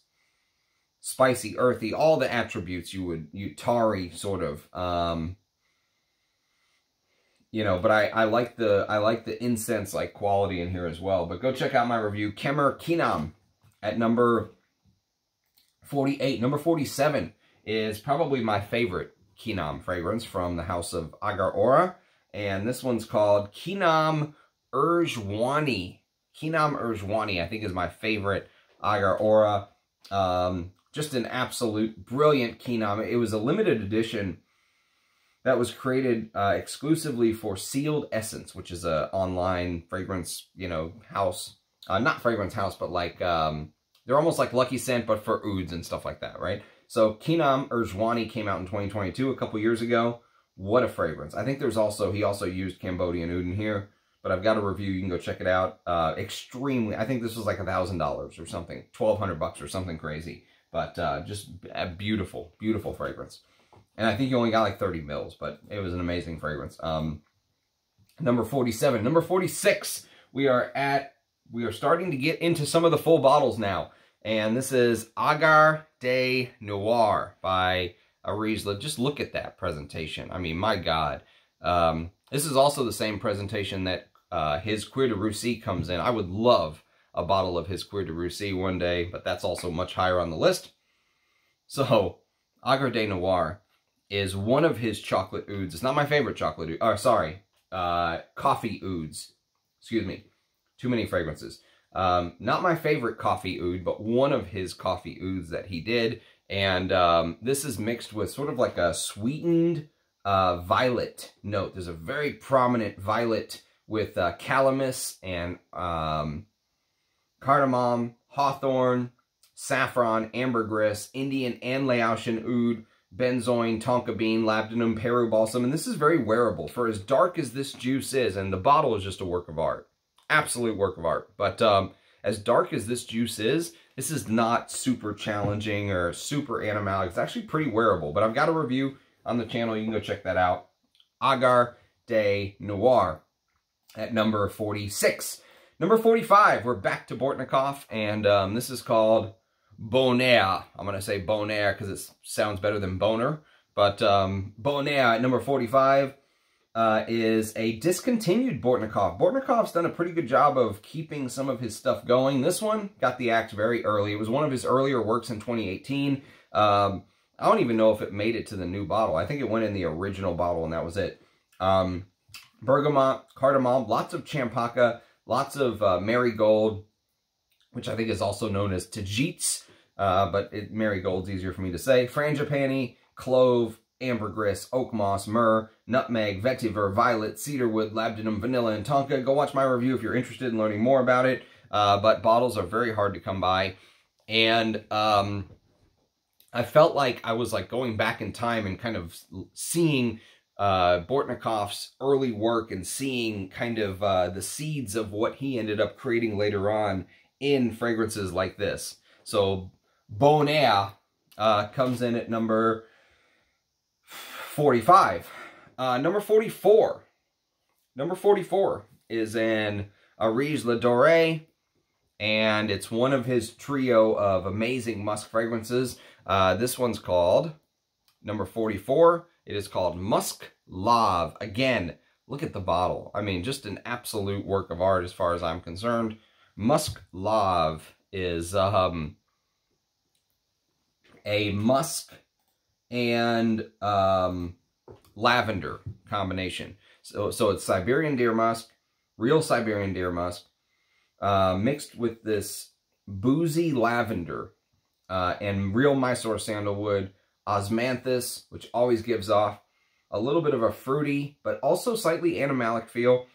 Speaker 1: spicy, earthy, all the attributes you tarry sort of. You know, but I like the incense-like quality in here as well. But go check out my review. Kenam Kenam at number 48. Number 47 is probably my favorite Kenam fragrance from the house of AAR Ora. And this one's called Kenam Urani. Kenam Urani, I think, is my favorite AAR Ora. Just an absolute brilliant Kenam. It was a limited edition that was created exclusively for Sealed Essence, which is a online fragrance, you know, house. Not fragrance house, but like, they're almost like Lucky Scent, but for ouds and stuff like that, right? So Kenam Urani came out in 2022, a couple years ago. What a fragrance. I think there's also, he also used Cambodian oud in here, but I've got a review. You can go check it out. Extremely, I think this was like $1,000 or something, 1,200 bucks or something crazy. But just a beautiful, beautiful fragrance. And I think you only got like 30 mils, but it was an amazing fragrance. Number 47. Number 46, we are starting to get into some of the full bottles now. And this is Hajar de Noir by Arizla. Just look at that presentation. I mean, my God. This is also the same presentation that his Cuir de Russie comes in. I would love a bottle of his Cuir de Russie one day, but that's also much higher on the list. So, Hajar de Noir is one of his chocolate ouds. It's not my favorite chocolate oud. Coffee ouds. Excuse me. Too many fragrances. Not my favorite coffee oud, but one of his coffee ouds that he did. And this is mixed with sort of like a sweetened violet note. There's a very prominent violet with calamus and cardamom, hawthorn, saffron, ambergris, Indian and Laotian oud, benzoin, tonka bean, labdanum, Peru balsam. And this is very wearable for as dark as this juice is. And the bottle is just a work of art. Absolute work of art. But as dark as this juice is, this is not super challenging or super animalic. It's actually pretty wearable. But I've got a review on the channel. You can go check that out. Hajar de Noir at number 46. Number 45, we're back to Bortnikoff. And this is called Bonaire. I'm going to say Bonaire because it sounds better than boner. But Bonaire at number 45. Is a discontinued Bortnikoff. Bortnikoff's done a pretty good job of keeping some of his stuff going. This one got the axe very early. It was one of his earlier works in 2018. I don't even know if it made it to the new bottle. I think it went in the original bottle and that was it. Bergamot, cardamom, lots of champaca, lots of marigold, which I think is also known as Tajits, but marigold's easier for me to say. Frangipani, clove, ambergris, oak moss, myrrh, nutmeg, vetiver, violet, cedarwood, labdanum, vanilla, and tonka. Go watch my review if you're interested in learning more about it. But bottles are very hard to come by. And I felt like I was like going back in time and kind of seeing Bortnikoff's early work and seeing kind of the seeds of what he ended up creating later on in fragrances like this. So Bonaire comes in at number 45. Number 44. Number 44 is an Arizla Doré, and it's one of his trio of amazing musk fragrances. This one's called, number 44, it is called Musk Lave. Again, look at the bottle. I mean, just an absolute work of art as far as I'm concerned. Musk Lave is a musk and lavender combination. So it's Siberian deer musk, real Siberian deer musk, mixed with this boozy lavender and real Mysore sandalwood, osmanthus, which always gives off a little bit of a fruity, but also slightly animalic feel,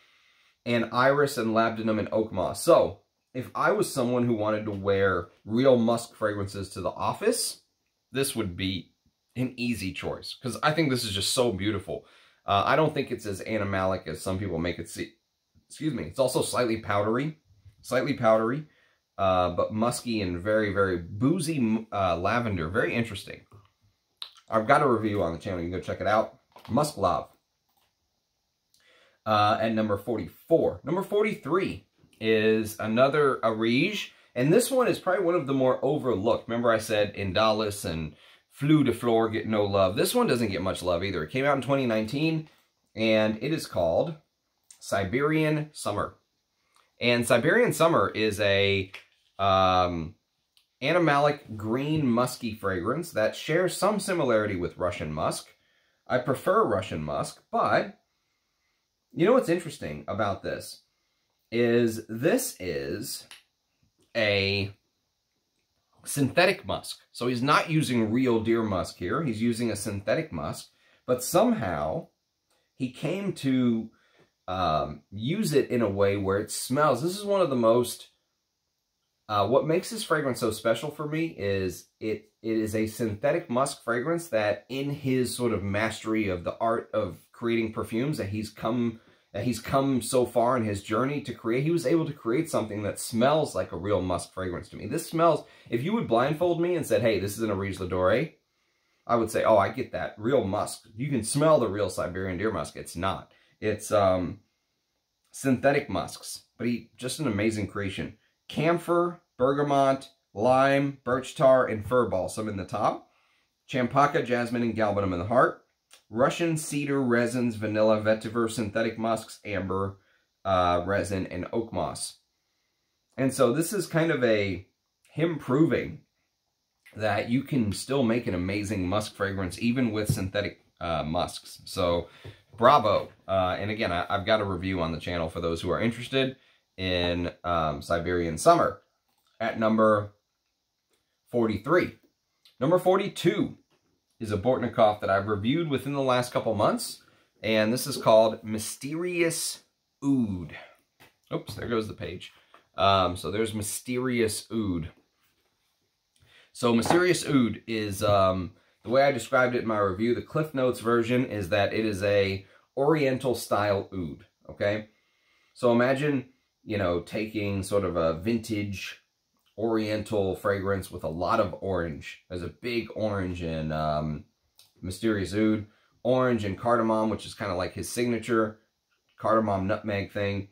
Speaker 1: and iris and labdanum and oak moss. So if I was someone who wanted to wear real musk fragrances to the office, this would be an easy choice, because I think this is just so beautiful. I don't think it's as animalic as some people make it seem. Excuse me. It's also slightly powdery, but musky and very, very boozy lavender. Very interesting. I've got a review on the channel. You can go check it out. Musk Lave. At number 44. Number 43 is another Arige, and this one is probably one of the more overlooked. Remember I said Indalis and Fleur de Fleur get no love. This one doesn't get much love either. It came out in 2019, and it is called Siberian Summer. And Siberian Summer is a animalic green musky fragrance that shares some similarity with Russian musk. I prefer Russian musk, but you know what's interesting about this is a synthetic musk. So he's not using real deer musk here. He's using a synthetic musk, but somehow he came to use it in a way where it smells. This is one of the most What makes this fragrance so special for me is it is a synthetic musk fragrance that in his sort of mastery of the art of creating perfumes that he's come so far in his journey to create, he was able to create something that smells like a real musk fragrance to me. This smells, if you would blindfold me and said, hey, this is an Arise Ladore, I would say, oh, I get that. Real musk. You can smell the real Siberian deer musk. It's not. It's synthetic musks, but just an amazing creation. Camphor, bergamot, lime, birch tar, and fir balsam in the top. Champaka, jasmine, and galbanum in the heart. Russian cedar resins, vanilla, vetiver, synthetic musks, amber, resin, and oak moss. And so this is kind of him proving that you can still make an amazing musk fragrance even with synthetic musks. So bravo. And again, I've got a review on the channel for those who are interested in Siberian Summer at number 43. Number 42 is a Bortnikoff that I've reviewed within the last couple months, and this is called Mysterious Oud. Oops, there goes the page. So there's Mysterious Oud. So Mysterious Oud is, the way I described it in my review, the Cliff Notes version is that it is a Oriental style oud, okay? So imagine, you know, taking sort of a vintage Oriental fragrance with a lot of orange. There's a big orange in Mysterious Oud. Orange and cardamom, which is kind of like his signature cardamom nutmeg thing.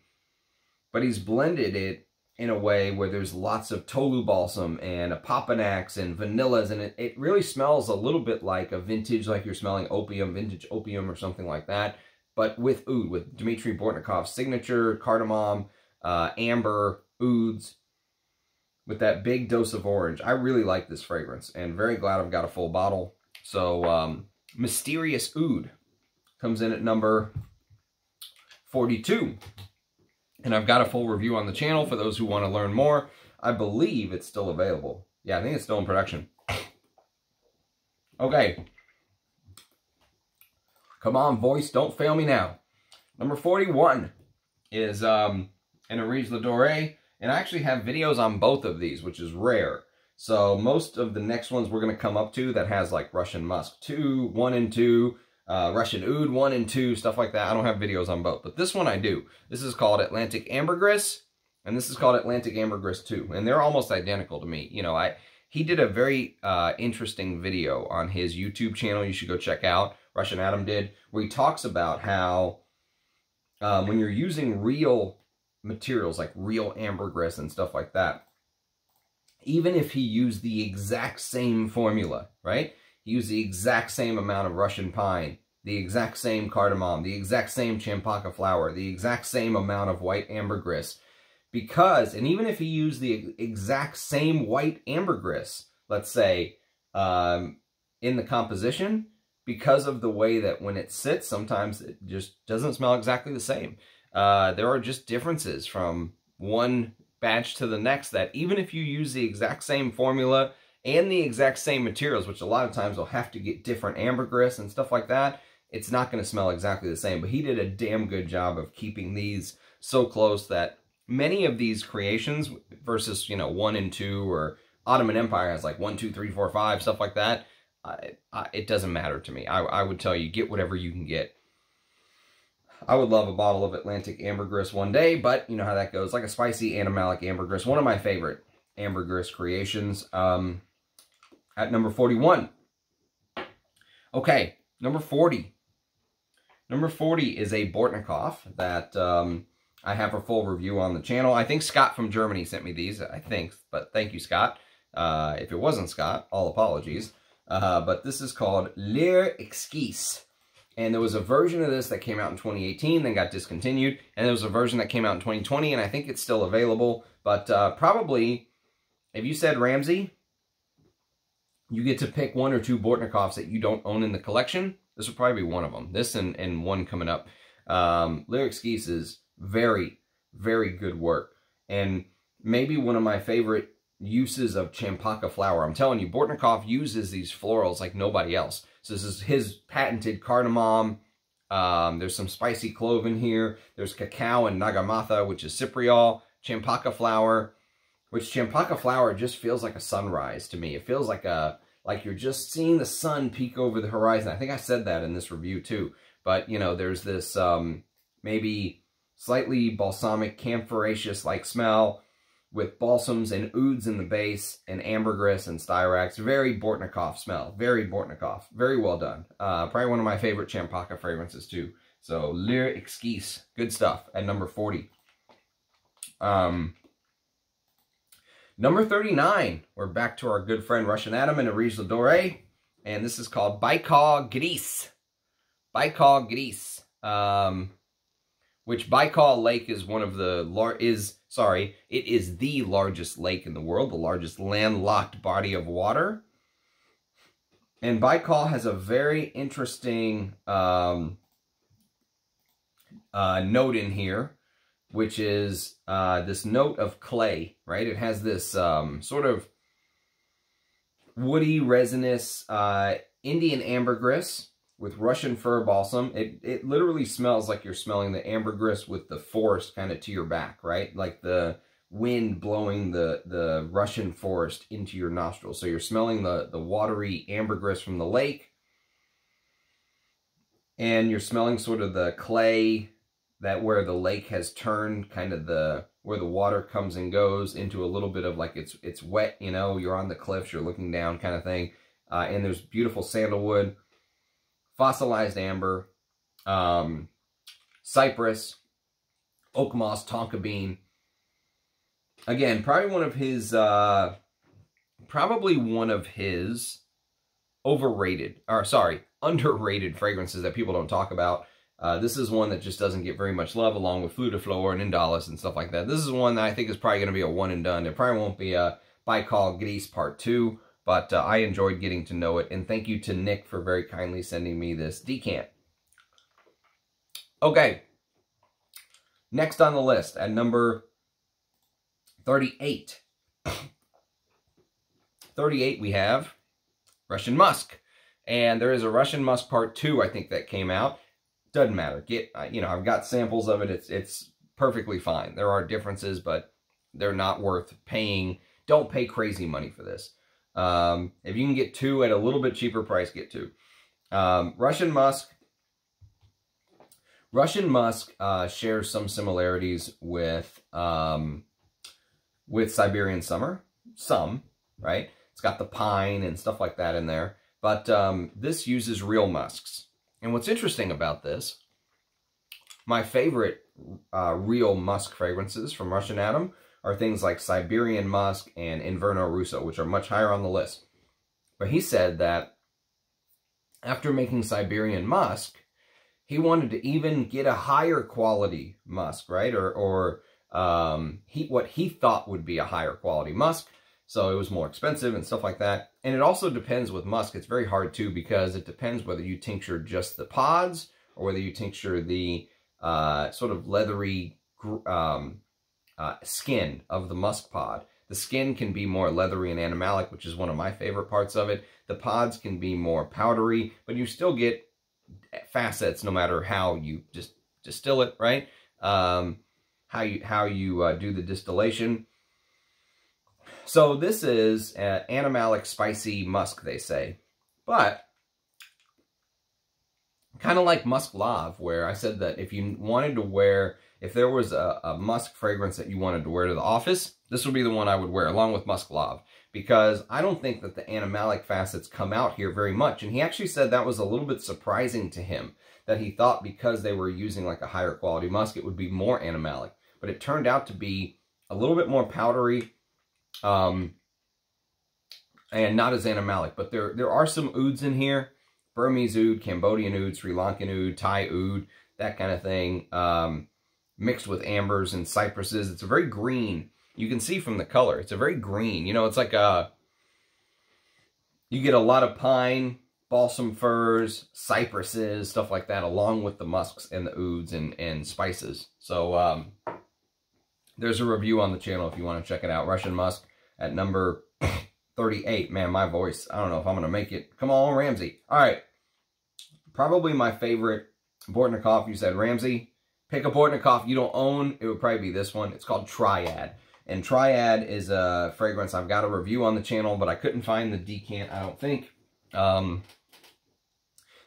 Speaker 1: But he's blended it in a way where there's lots of tolu balsam and a papanax and vanillas. And it really smells a little bit like a vintage, like you're smelling opium, vintage opium or something like that. But with oud, with Dmitry Bortnikoff's signature cardamom, amber, ouds, with that big dose of orange. I really like this fragrance and very glad I've got a full bottle. So Mysterious Oud comes in at number 42. And I've got a full review on the channel for those who want to learn more. I believe it's still available. Yeah, I think it's still in production. Okay. Come on, voice, don't fail me now. Number 41 is an Arise Ladore. And I actually have videos on both of these, which is rare. So most of the next ones we're going to come up to that has like Russian Musk 2, 1 and 2, Russian Oud 1 and 2, stuff like that. I don't have videos on both, but this one I do. This is called Atlantic Ambergris, and this is called Atlantic Ambergris 2. And they're almost identical to me. You know, he did a very interesting video on his YouTube channel you should go check out. Russian Adam did, where he talks about how when you're using real materials like real ambergris and stuff like that, even if he used the exact same formula, right? He used the exact same amount of Russian pine, the exact same cardamom, the exact same champaka flower, the exact same amount of white ambergris. And even if he used the exact same white ambergris, let's say, in the composition, because of the way that when it sits, sometimes it just doesn't smell exactly the same. There are just differences from one batch to the next that even if you use the exact same formula and the exact same materials, which a lot of times will have to get different ambergris and stuff like that, it's not going to smell exactly the same. But he did a damn good job of keeping these so close that many of these creations versus, you know, 1 and 2, or Ottoman Empire has like 1, 2, 3, 4, 5, stuff like that. It doesn't matter to me. I would tell you, get whatever you can get. I would love a bottle of Atlantic Ambergris one day, but you know how that goes. Like a spicy animalic ambergris, one of my favorite ambergris creations. At number 41. Okay, number 40. Number 40 is a Bortnikoff that I have a full review on the channel. I think Scott from Germany sent me these, I think, but thank you, Scott. If it wasn't Scott, all apologies. But this is called L'Air Exquise. And there was a version of this that came out in 2018, then got discontinued. And there was a version that came out in 2020, and I think it's still available. But probably, if you said Ramsey, you get to pick 1 or 2 Bortnikoffs that you don't own in the collection. This would probably be one of them. This and one coming up. L'Air Exquise is very, very good work. And maybe one of my favorite uses of champaka flower. I'm telling you, Bortnikoff uses these florals like nobody else. So this is his patented cardamom. There's some spicy clove in here. There's cacao and nagamatha, which is cypriol, champaka flower, which champaka flower just feels like a sunrise to me. It feels like you're just seeing the sun peek over the horizon. I think I said that in this review too. But, you know, there's this maybe slightly balsamic, camphoraceous-like smell with balsams and ouds in the base and ambergris and styrax. Very Bortnikoff smell. Very Bortnikoff. Very well done. Probably one of my favorite champaka fragrances too. So, L'Air Exquise. Good stuff at number 40. Number 39. We're back to our good friend Russian Adam and Arise L'Adore. And this is called Baikal Gris. Baikal Gris. Which Baikal Lake is one of the it is the largest lake in the world, the largest landlocked body of water. And Baikal has a very interesting note in here, which is this note of clay, right? It has this sort of woody, resinous Indian ambergris with Russian fir balsam. It literally smells like you're smelling the ambergris with the forest kind of to your back, right? Like the wind blowing the Russian forest into your nostrils. So you're smelling the watery ambergris from the lake. And you're smelling sort of the clay that where the lake has turned, kind of where the water comes and goes into a little bit of like it's wet, you know, you're on the cliffs, you're looking down kind of thing. And there's beautiful sandalwood, fossilized amber, cypress, oak moss, tonka bean. Again, probably one of his underrated fragrances that people don't talk about. This is one that just doesn't get very much love, along with Fleur de Fleur and Indalis and stuff like that. This is one that I think is probably going to be a one and done. It probably won't be a Baikal Gris Part 2, but I enjoyed getting to know it. And thank you to Nick for very kindly sending me this decant. Okay. Next on the list, at number 38. 38, we have Russian Musk. And there is a Russian Musk Part 2, I think, that came out. Doesn't matter. I've got samples of it. It's perfectly fine. There are differences, but they're not worth paying. Don't pay crazy money for this. If you can get two at a little bit cheaper price, get two. Russian Musk shares some similarities with Siberian Summer. Some, right? It's got the pine and stuff like that in there. But this uses real musks. And what's interesting about this, my favorite real musk fragrances from Russian Adam are things like Siberian Musk and Inverno Russo, which are much higher on the list. But he said that after making Siberian Musk, he wanted to even get a higher quality musk, right? Or what he thought would be a higher quality musk. So it was more expensive and stuff like that. And it also depends with musk. It's very hard too, because it depends whether you tincture just the pods or whether you tincture the sort of leathery skin of the musk pod. The skin can be more leathery and animalic, which is one of my favorite parts of it. The pods can be more powdery, but you still get facets no matter how you just distill it, right? How you do the distillation. So this is animalic spicy musk, they say. But kind of like Musk Lave, where I said that if you wanted to wear, if there was a musk fragrance that you wanted to wear to the office, this would be the one I would wear, along with Musk Lave. Because I don't think that the animalic facets come out here very much. And he actually said that was a little bit surprising to him, that he thought because they were using like a higher quality musk, it would be more animalic. But it turned out to be a little bit more powdery, and not as animalic. But there are some ouds in here. Burmese oud, Cambodian oud, Sri Lankan oud, Thai oud, that kind of thing, mixed with ambers and cypresses. It's a very green. You can see from the color, it's a very green. You know, it's like you get a lot of pine, balsam firs, cypresses, stuff like that, along with the musks and the ouds and spices. So there's a review on the channel if you want to check it out. Russian Musk at number 38. Man, my voice, I don't know if I'm going to make it. Come on, Ramsey. All right. Probably my favorite Bortnikoff. You said, Ramsey, pick a Bortnikoff you don't own. It would probably be this one. It's called Triad. And Triad is a fragrance I've got a review on the channel, but I couldn't find the decant, I don't think.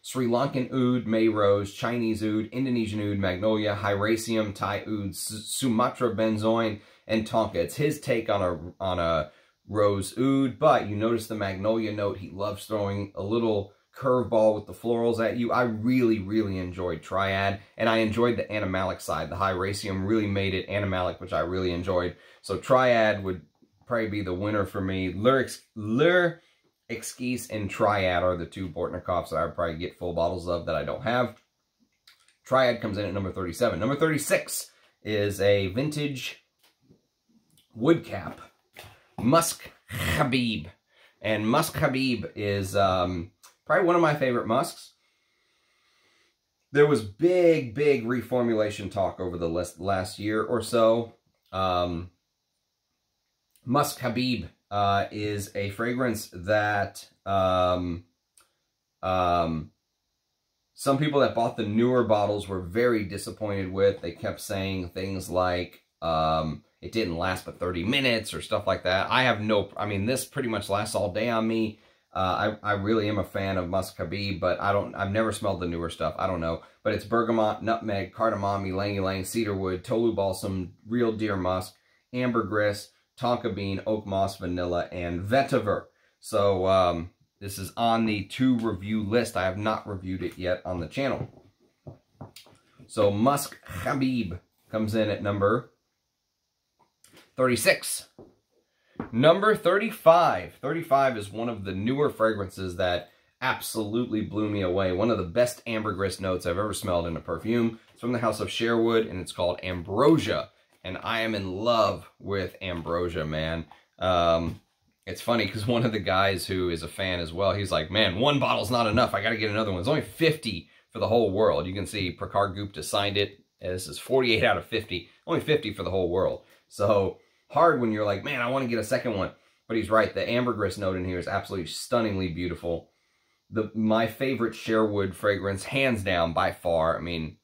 Speaker 1: Sri Lankan Oud, May Rose, Chinese Oud, Indonesian Oud, Magnolia, Hyraceum, Thai Oud, Sumatra Benzoin, and Tonka. It's his take on a Rose Oud, but you notice the Magnolia note. He loves throwing a little curveball with the florals at you. I really, really enjoyed Triad, and I enjoyed the animalic side. The Hyraceum really made it animalic, which I really enjoyed. So Triad would probably be the winner for me. Lure Esquisse and Triad are the two Bortnikoffs that I would probably get full bottles of that I don't have. Triad comes in at number 37. Number 36 is a vintage wood cap, Musk Habib. And Musk Habib is probably one of my favorite musks. There was big reformulation talk over the last year or so. Musk Habib is a fragrance that some people that bought the newer bottles were very disappointed with. They kept saying things like it didn't last but 30 minutes or stuff like that. I mean, this pretty much lasts all day on me. I really am a fan of Musk Habib, but I've never smelled the newer stuff. I don't know. But it's bergamot, nutmeg, cardamom, ylang-ylang, cedarwood, Tolu balsam, real deer musk, ambergris, tonka bean, oak moss, vanilla, and vetiver. So this is on the to review list. I have not reviewed it yet on the channel. So Musk Habib comes in at number 36. Number 35. 35 is one of the newer fragrances that absolutely blew me away. One of the best ambergris notes I've ever smelled in a perfume. It's from the house of Sherwood, and it's called Ambrosia. And I am in love with Ambrosia, man. It's funny because one of the guys who is a fan as well, he's like, man, one bottle's not enough. I got to get another one. It's only 50 for the whole world. You can see Prakhar Gupta signed it. This is 48 out of 50. Only 50 for the whole world. So hard when you're like, man, I want to get a second one. But he's right. The ambergris note in here is absolutely stunningly beautiful. My favorite Sherwood fragrance, hands down, by far. I mean,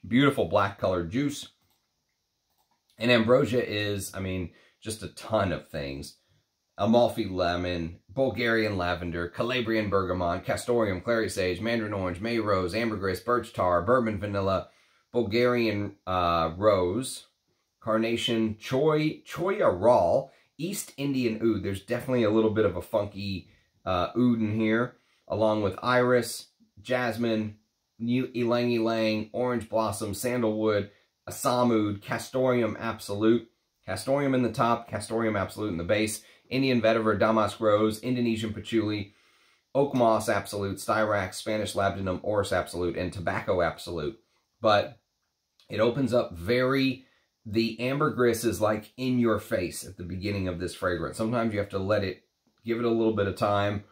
Speaker 1: beautiful black colored juice. And Ambrosia is, I mean, just a ton of things. Amalfi lemon, Bulgarian lavender, Calabrian bergamot, castoreum, clary sage, mandarin orange, May rose, ambergris, birch tar, bourbon vanilla, Bulgarian rose, carnation, choy aral, East Indian oud. There's definitely a little bit of a funky oud in here, along with iris, jasmine, ylang-ylang, orange blossom, sandalwood, Assam oud, castoreum absolute, castoreum in the top, castoreum absolute in the base, Indian vetiver, damask rose, Indonesian patchouli, oak moss absolute, styrax, Spanish labdanum, orris absolute, and tobacco absolute. But it opens up the ambergris is like in your face at the beginning of this fragrance. Sometimes you have to give it a little bit of time.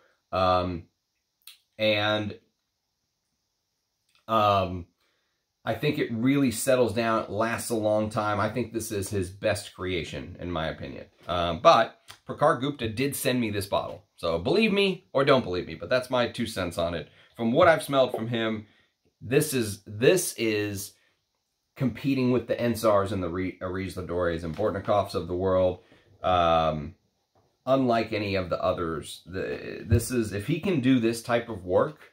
Speaker 1: I think it really settles down. It lasts a long time. I think this is his best creation, in my opinion. But Prakhar Gupta did send me this bottle. So believe me or don't believe me, but that's my 2 cents on it. From what I've smelled from him, this is competing with the Ensars and the Laboratories and Bortnikoffs of the world. Unlike any of the others. This is, if he can do this type of work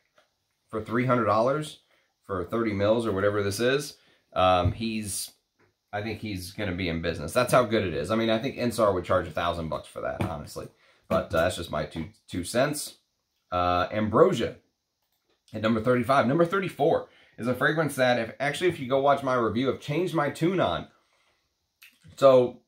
Speaker 1: for $300, for 30 mils or whatever this is, I think he's going to be in business. That's how good it is. I mean, I think Ensar would charge $1,000 for that, honestly. But that's just my two cents. Ambrosia at number 35. Number 34 is a fragrance that, if you go watch my review, I've changed my tune on. So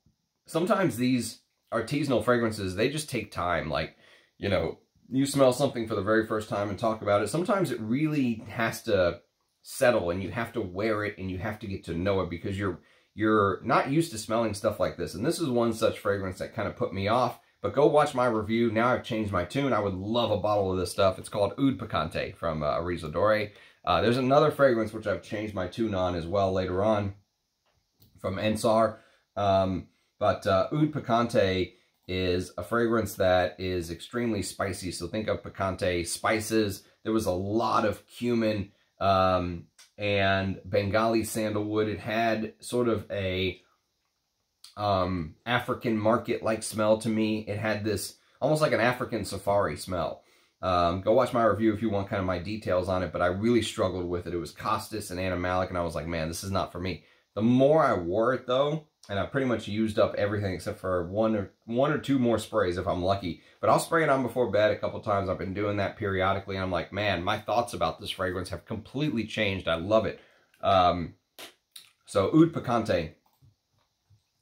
Speaker 1: sometimes these artisanal fragrances, they just take time. Like, you know, you smell something for the very first time and talk about it. Sometimes it really has to settle, and you have to wear it, and you have to get to know it, because you're not used to smelling stuff like this. And this is one such fragrance that kind of put me off. But go watch my review. Now I've changed my tune. I would love a bottle of this stuff. It's called Oud Picante from Laboratories. There's another fragrance which I've changed my tune on as well later on from Ensar. But Oud Picante is a fragrance that is extremely spicy. So think of picante spices. There was a lot of cumin and Bengali sandalwood. It had sort of a African market-like smell to me. It had this almost like an African safari smell. Go watch my review if you want kind of my details on it, but I really struggled with it. It was caustic and animalic, and I was like, man, this is not for me. The more I wore it, though, and I pretty much used up everything except for one or two more sprays if I'm lucky. But I'll spray it on before bed a couple times. I've been doing that periodically. I'm like, man, my thoughts about this fragrance have completely changed. I love it. So Oud Picante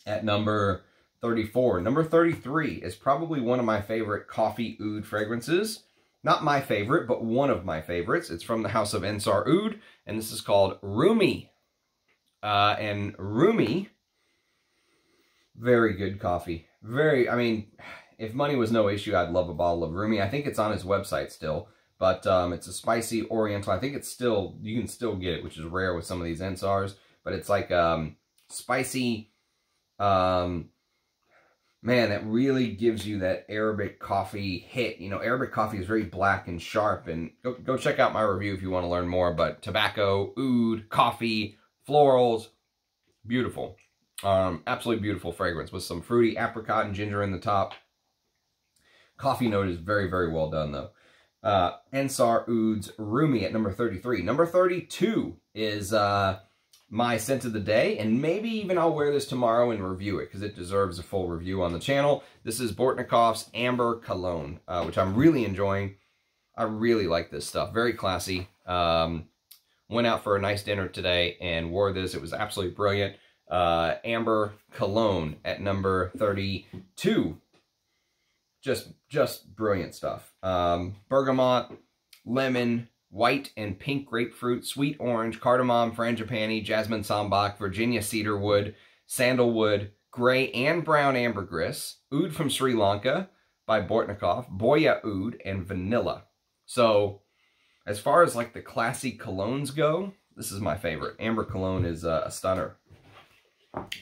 Speaker 1: at number 34. Number 33 is probably one of my favorite coffee oud fragrances. Not my favorite, but one of my favorites. It's from the house of Ensar Oud, and this is called Rumi. And Rumi, very good coffee. I mean, if money was no issue, I'd love a bottle of Rumi. I think it's on his website still, but it's a spicy oriental. I think it's still, you can still get it, which is rare with some of these Ensars, but it's like spicy, man, that really gives you that Arabic coffee hit. You know, Arabic coffee is very black and sharp, and go check out my review if you want to learn more, but tobacco, oud, coffee, florals, beautiful. Absolutely beautiful fragrance with some fruity apricot and ginger in the top. Coffee note is very, very well done, though. Ensar Oud's Rumi at number 33. Number 32 is my scent of the day, and maybe even I'll wear this tomorrow and review it, because it deserves a full review on the channel. This is Bortnikoff's Amber Cologne, which I'm really enjoying. I really like this stuff. Very classy. Went out for a nice dinner today and wore this. It was absolutely brilliant. Amber Cologne at number 32. Just brilliant stuff. Bergamot, lemon, white and pink grapefruit, sweet orange, cardamom, frangipani, jasmine sambac, Virginia cedarwood, sandalwood, gray and brown ambergris, oud from Sri Lanka by Bortnikoff, Boya Oud, and vanilla. So, as far as like the classy colognes go, this is my favorite. Amber Cologne is a stunner.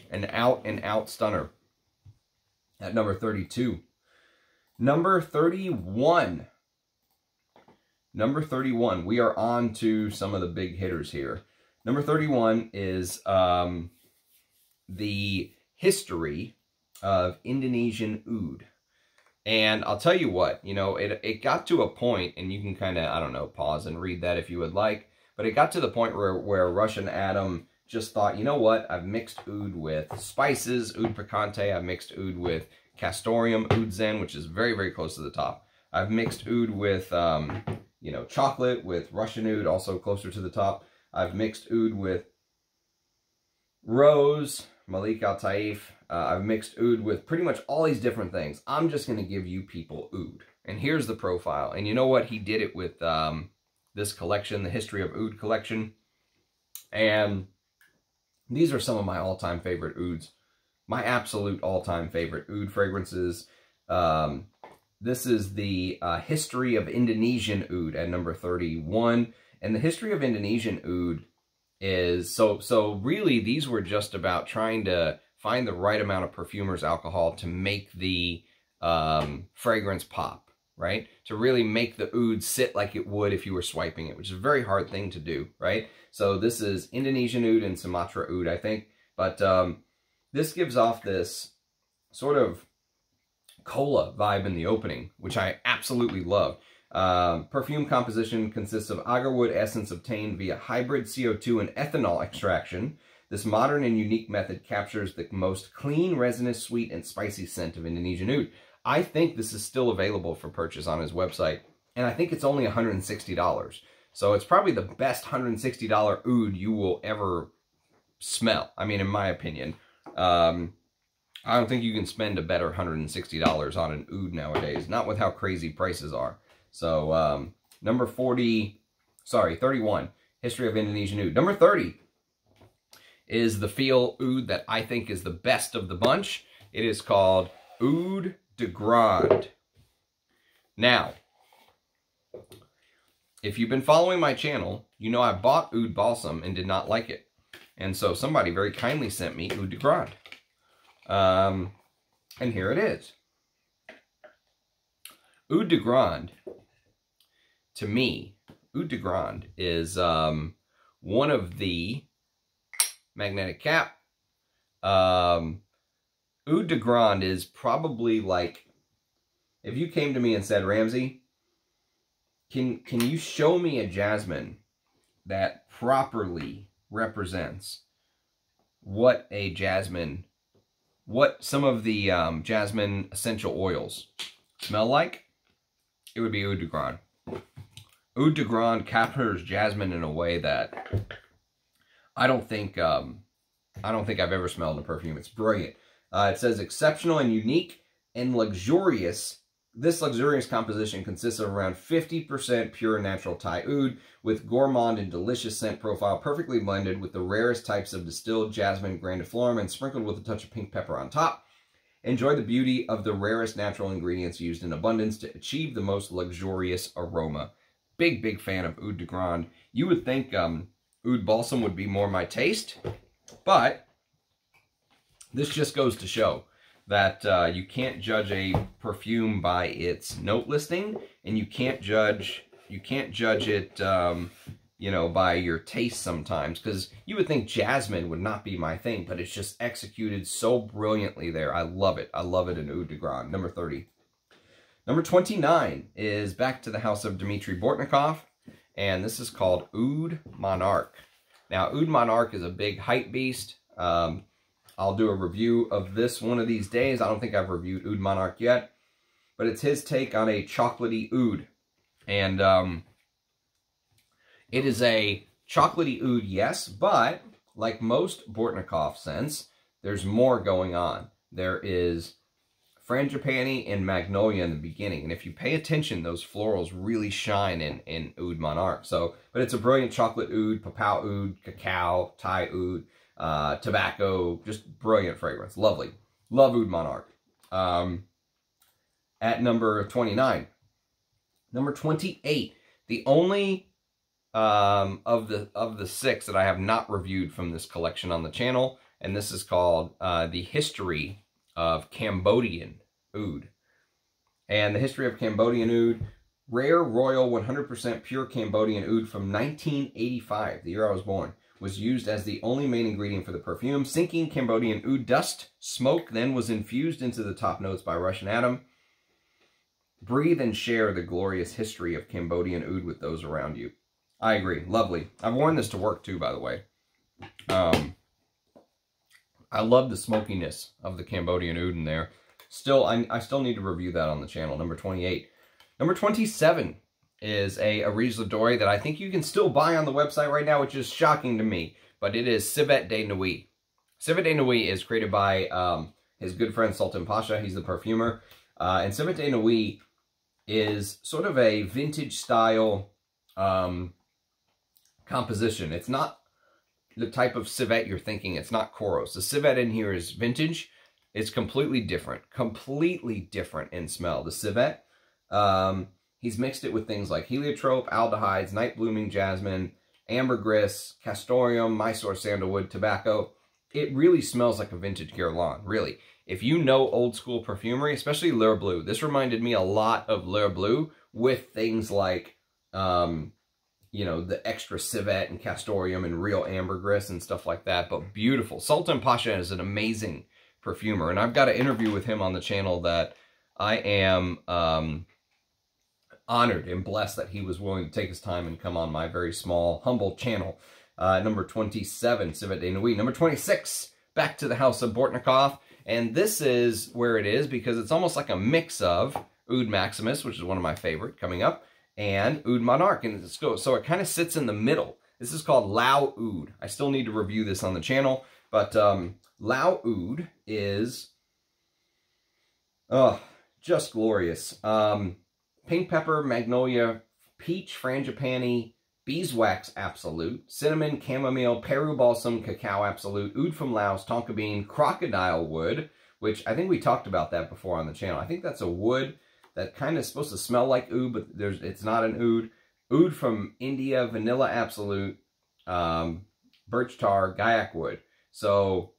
Speaker 1: An out-and-out stunner at number 32. Number 31. Number 31. We are on to some of the big hitters here. Number 31 is the history of Indonesian oud. And I'll tell you what, you know, it got to a point, and you can kind of, I don't know, pause and read that if you would like, but it got to the point where Russian Adam just thought, you know what, I've mixed oud with spices, Oud Picante, I've mixed oud with castoreum, Oud Zen, which is very, very close to the top. I've mixed oud with, you know, chocolate, with Russian oud, also closer to the top. I've mixed oud with rose, Malik Al-Taif. I've mixed oud with pretty much all these different things. I'm just going to give you people oud. And here's the profile. And you know what? He did it with this collection, the History of Oud collection. And these are some of my all-time favorite ouds. My absolute all-time favorite oud fragrances. This is the History of Indonesian Oud at number 31. And the History of Indonesian Oud is, so really these were just about trying to find the right amount of perfumer's alcohol to make the fragrance pop, right? To really make the oud sit like it would if you were swiping it, which is a very hard thing to do, right? So this is Indonesian oud and Sumatra oud, I think. But this gives off this sort of cola vibe in the opening, which I absolutely love. Perfume composition consists of agarwood essence obtained via hybrid CO2 and ethanol extraction. This modern and unique method captures the most clean, resinous, sweet, and spicy scent of Indonesian oud. I think this is still available for purchase on his website, and I think it's only $160. So it's probably the best $160 oud you will ever smell. I mean, in my opinion. I don't think you can spend a better $160 on an oud nowadays, not with how crazy prices are. So, number 31, History of Indonesian Oud. Number 30 is the Feel Oud that I think is the best of the bunch. It is called Oud de Grande. Now, if you've been following my channel, you know I bought Oud Balsam and did not like it. And so somebody very kindly sent me Oud de Grande. And here it is. Oud de Grande, to me, Oud de Grande is one of the magnetic cap, Oud de Grande is probably like, if you came to me and said, Ramsey, can you show me a jasmine that properly represents what some of the jasmine essential oils smell like? It would be Oud de Grande. Oud de Grande captures jasmine in a way that I don't think I've ever smelled in a perfume. It's brilliant. It says exceptional and unique and luxurious. This luxurious composition consists of around 50% pure natural Thai oud with gourmand and delicious scent profile, perfectly blended with the rarest types of distilled jasmine grandiflorum and sprinkled with a touch of pink pepper on top. Enjoy the beauty of the rarest natural ingredients used in abundance to achieve the most luxurious aroma. Big fan of Oud de Grande. You would think Oud Balsam would be more my taste, but this just goes to show that you can't judge a perfume by its note listing, and you can't judge it, you know, by your taste sometimes, because you would think jasmine would not be my thing, but it's just executed so brilliantly there. I love it. I love it in Oud de Grande. Number 30. Number 29 is back to the house of Dmitry Bortnikoff, and this is called Oud Monarch. Now, Oud Monarch is a big hype beast. I'll do a review of this one of these days. I don't think I've reviewed Oud Monarch yet, but it's his take on a chocolatey oud. And it is a chocolatey oud, yes, but like most Bortnikoff scents, there's more going on. There is frangipani and magnolia in the beginning, and if you pay attention, those florals really shine in Oud Monarch. So, but it's a brilliant chocolate oud, papau oud, cacao, Thai oud, tobacco, just brilliant fragrance. Lovely. Love Oud Monarch. At number 29. Number 28. The only of the 6 that I have not reviewed from this collection on the channel, and this is called The History of Cambodian Oud. And the history of Cambodian oud, rare, royal, 100% pure Cambodian oud from 1985, the year I was born, was used as the only main ingredient for the perfume. Sinking Cambodian oud dust smoke then was infused into the top notes by Russian Atom. Breathe and share the glorious history of Cambodian oud with those around you. I agree. Lovely. I've worn this to work too, by the way. I love the smokiness of the Cambodian oud in there. Still, I still need to review that on the channel. Number 28. Number 27 is a Riesler Doré that I think you can still buy on the website right now, which is shocking to me. But it is Civet de Nuit. Civet de Nuit is created by his good friend Sultan Pasha. He's the perfumer. And Civet de Nuit is sort of a vintage style composition. It's not the type of civet you're thinking. It's not Koros. The civet in here is vintage. It's completely different in smell. The civet, he's mixed it with things like heliotrope, aldehydes, night blooming jasmine, ambergris, castoreum, Mysore sandalwood, tobacco. It really smells like a vintage Guerlain, really. If you know old school perfumery, especially L'Heure Bleu, this reminded me a lot of L'Heure Bleu with things like, you know, the extra civet and castoreum and real ambergris and stuff like that, but beautiful. Sultan Pasha is an amazing perfumer, and I've got an interview with him on the channel that I am honored and blessed that he was willing to take his time and come on my very small, humble channel. Number 27, Civet de Nuit. Number 26, back to the house of Bortnikoff, and this is where it is because it's almost like a mix of Oud Maximus, which is one of my favorite coming up, and Oud Monarch, and so it kind of sits in the middle. This is called Lao Oud. I still need to review this on the channel, but Lao Oud is just glorious. Pink pepper, magnolia, peach, frangipani, beeswax absolute, cinnamon, chamomile, Peru balsam, cacao absolute, oud from Laos, tonka bean, crocodile wood, which I think we talked about that before on the channel. I think that's a wood that kind of supposed to smell like oud, but it's not an oud. Oud from India, vanilla absolute, birch tar, gaiac wood. So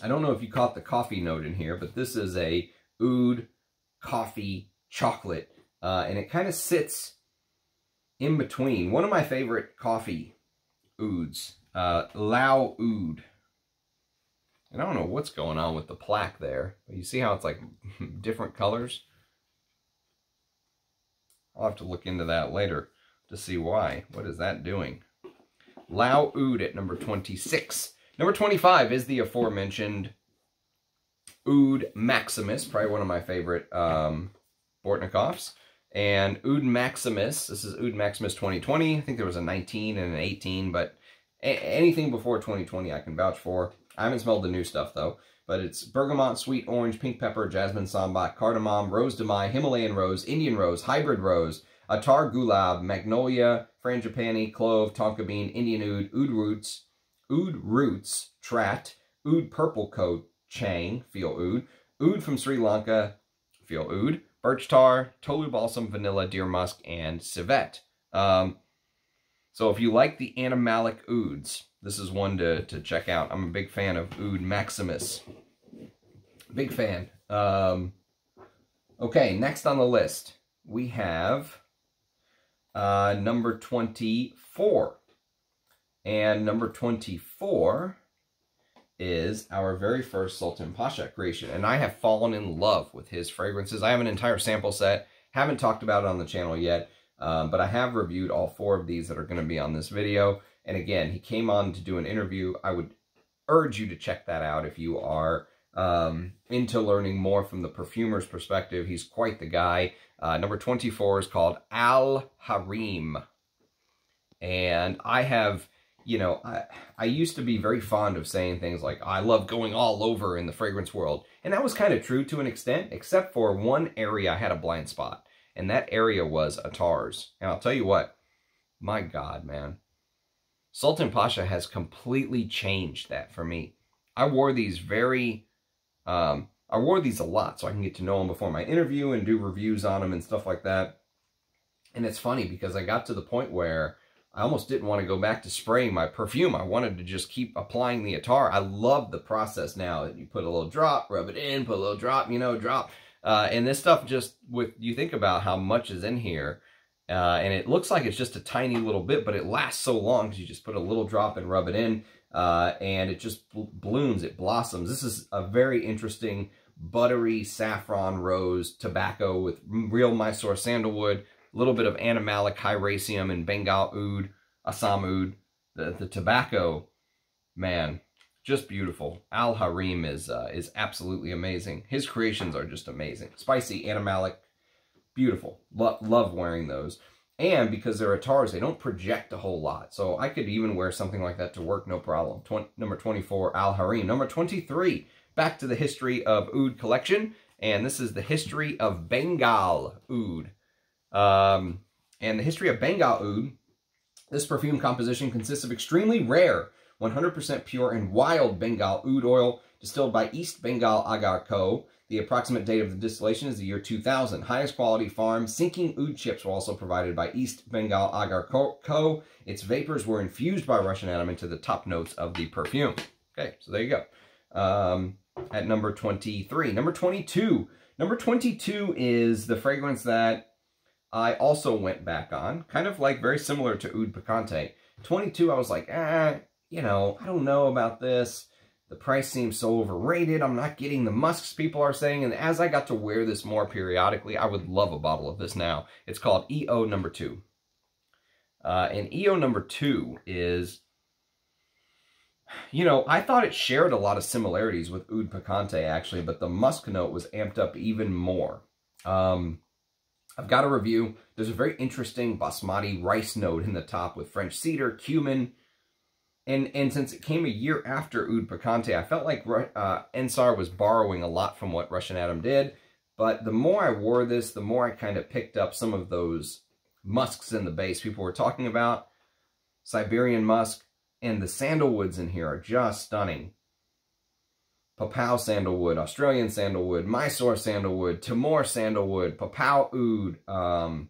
Speaker 1: I don't know if you caught the coffee note in here, but this is a oud coffee chocolate, and it kind of sits in between. One of my favorite coffee ouds, Lao Oud. And I don't know what's going on with the plaque there. But you see how it's like different colors? I'll have to look into that later to see why. What is that doing? Lao Oud at number 26. Number 25 is the aforementioned Oud Maximus, probably one of my favorite Bortnikoffs. And Oud Maximus, this is Oud Maximus 2020. I think there was a 19 and an 18, but anything before 2020 I can vouch for. I haven't smelled the new stuff, though. But it's bergamot, sweet orange, pink pepper, jasmine sambac, cardamom, rose de mai, Himalayan rose, Indian rose, hybrid rose, Atar gulab, magnolia, frangipani, clove, tonka bean, Indian oud roots, trat, oud purple coat, chang, feel oud from Sri Lanka, feel oud, birch tar, Oud Balsam, vanilla, deer musk, and civet. So if you like the animalic ouds, this is one to check out. I'm a big fan of Oud Maximus. Big fan. Okay, next on the list, we have number 24. And number 24 is our very first Sultan Pasha creation. And I have fallen in love with his fragrances. I have an entire sample set. Haven't talked about it on the channel yet. But I have reviewed all 4 of these that are going to be on this video. And again, he came on to do an interview. I would urge you to check that out if you are into learning more from the perfumer's perspective. He's quite the guy. Number 24 is called Al Harim. And I have, you know, I used to be very fond of saying things like, I love going all over in the fragrance world. And that was kind of true to an extent, except for one area I had a blind spot. And that area was Atars. And I'll tell you what, my God, man. Sultan Pasha has completely changed that for me. I wore these I wore these a lot so I can get to know them before my interview and do reviews on them and stuff like that. And it's funny because I got to the point where I almost didn't want to go back to spraying my perfume. I wanted to just keep applying the Atar. I love the process now that you put a little drop, rub it in, put a little drop, you know, drop. And this stuff just, you think about how much is in here, and it looks like it's just a tiny little bit, but it lasts so long because you just put a little drop and rub it in, and it just blooms, it blossoms. This is a very interesting buttery saffron rose tobacco with real Mysore sandalwood, a little bit of animalic hyraceum and Bengal oud, Assam oud. The tobacco, man, just beautiful. Al Harim is absolutely amazing. His creations are just amazing. Spicy, animalic, beautiful. Love wearing those. And because they're Atars, they don't project a whole lot. So I could even wear something like that to work, no problem. Number 24, Al Harim. Number 23, back to the history of oud collection. And this is the history of Bengal oud. And the history of Bengal oud, this perfume composition consists of extremely rare 100% pure and wild Bengal oud oil distilled by East Bengal Agar Co. The approximate date of the distillation is the year 2000. Highest quality farm sinking oud chips were also provided by East Bengal Agar Co. Its vapors were infused by Russian atom into the top notes of the perfume. Okay, so there you go. At number 23. Number 22. Number 22 is the fragrance that I also went back on. Kind of like very similar to Oud Picante. 22, I was like, you know, I don't know about this. The price seems so overrated. I'm not getting the musks people are saying. And as I got to wear this more periodically, I would love a bottle of this now. It's called EO number 2. And EO number 2 is, you know, I thought it shared a lot of similarities with Oud Picante, actually, but the musk note was amped up even more. I've got a review. There's a very interesting basmati rice note in the top with French cedar, cumin. And since it came a year after Oud Picante, I felt like Ensar was borrowing a lot from what Russian Atom did. But the more I wore this, the more I kind of picked up some of those musks in the base people were talking about. Siberian musk. And the sandalwoods in here are just stunning. Papau sandalwood, Australian sandalwood, Mysore sandalwood, Timor sandalwood, Papau oud,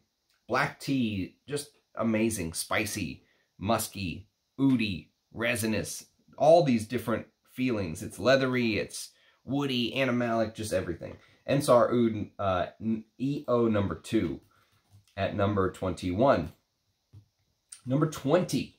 Speaker 1: black tea, just amazing, spicy, musky, oudy, resinous, all these different feelings. It's leathery, it's woody, animalic, just everything. Ensar Oud EO number 2 at number 21. Number 20.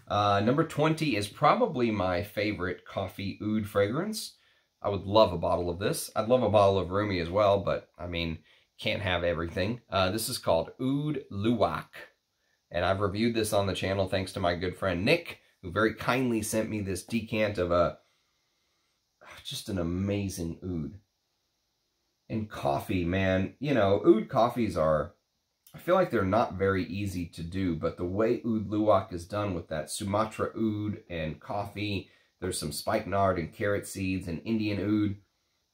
Speaker 1: Number 20 is probably my favorite coffee oud fragrance. I would love a bottle of this. I'd love a bottle of Rumi as well, but I mean, can't have everything. This is called Oud Luwak, and I've reviewed this on the channel thanks to my good friend Nick, who very kindly sent me this decant of just an amazing oud. And coffee, man, you know, oud coffees are, I feel like they're not very easy to do, but the way Oud Luwak is done with that Sumatra oud and coffee, there's some spikenard and carrot seeds and Indian oud,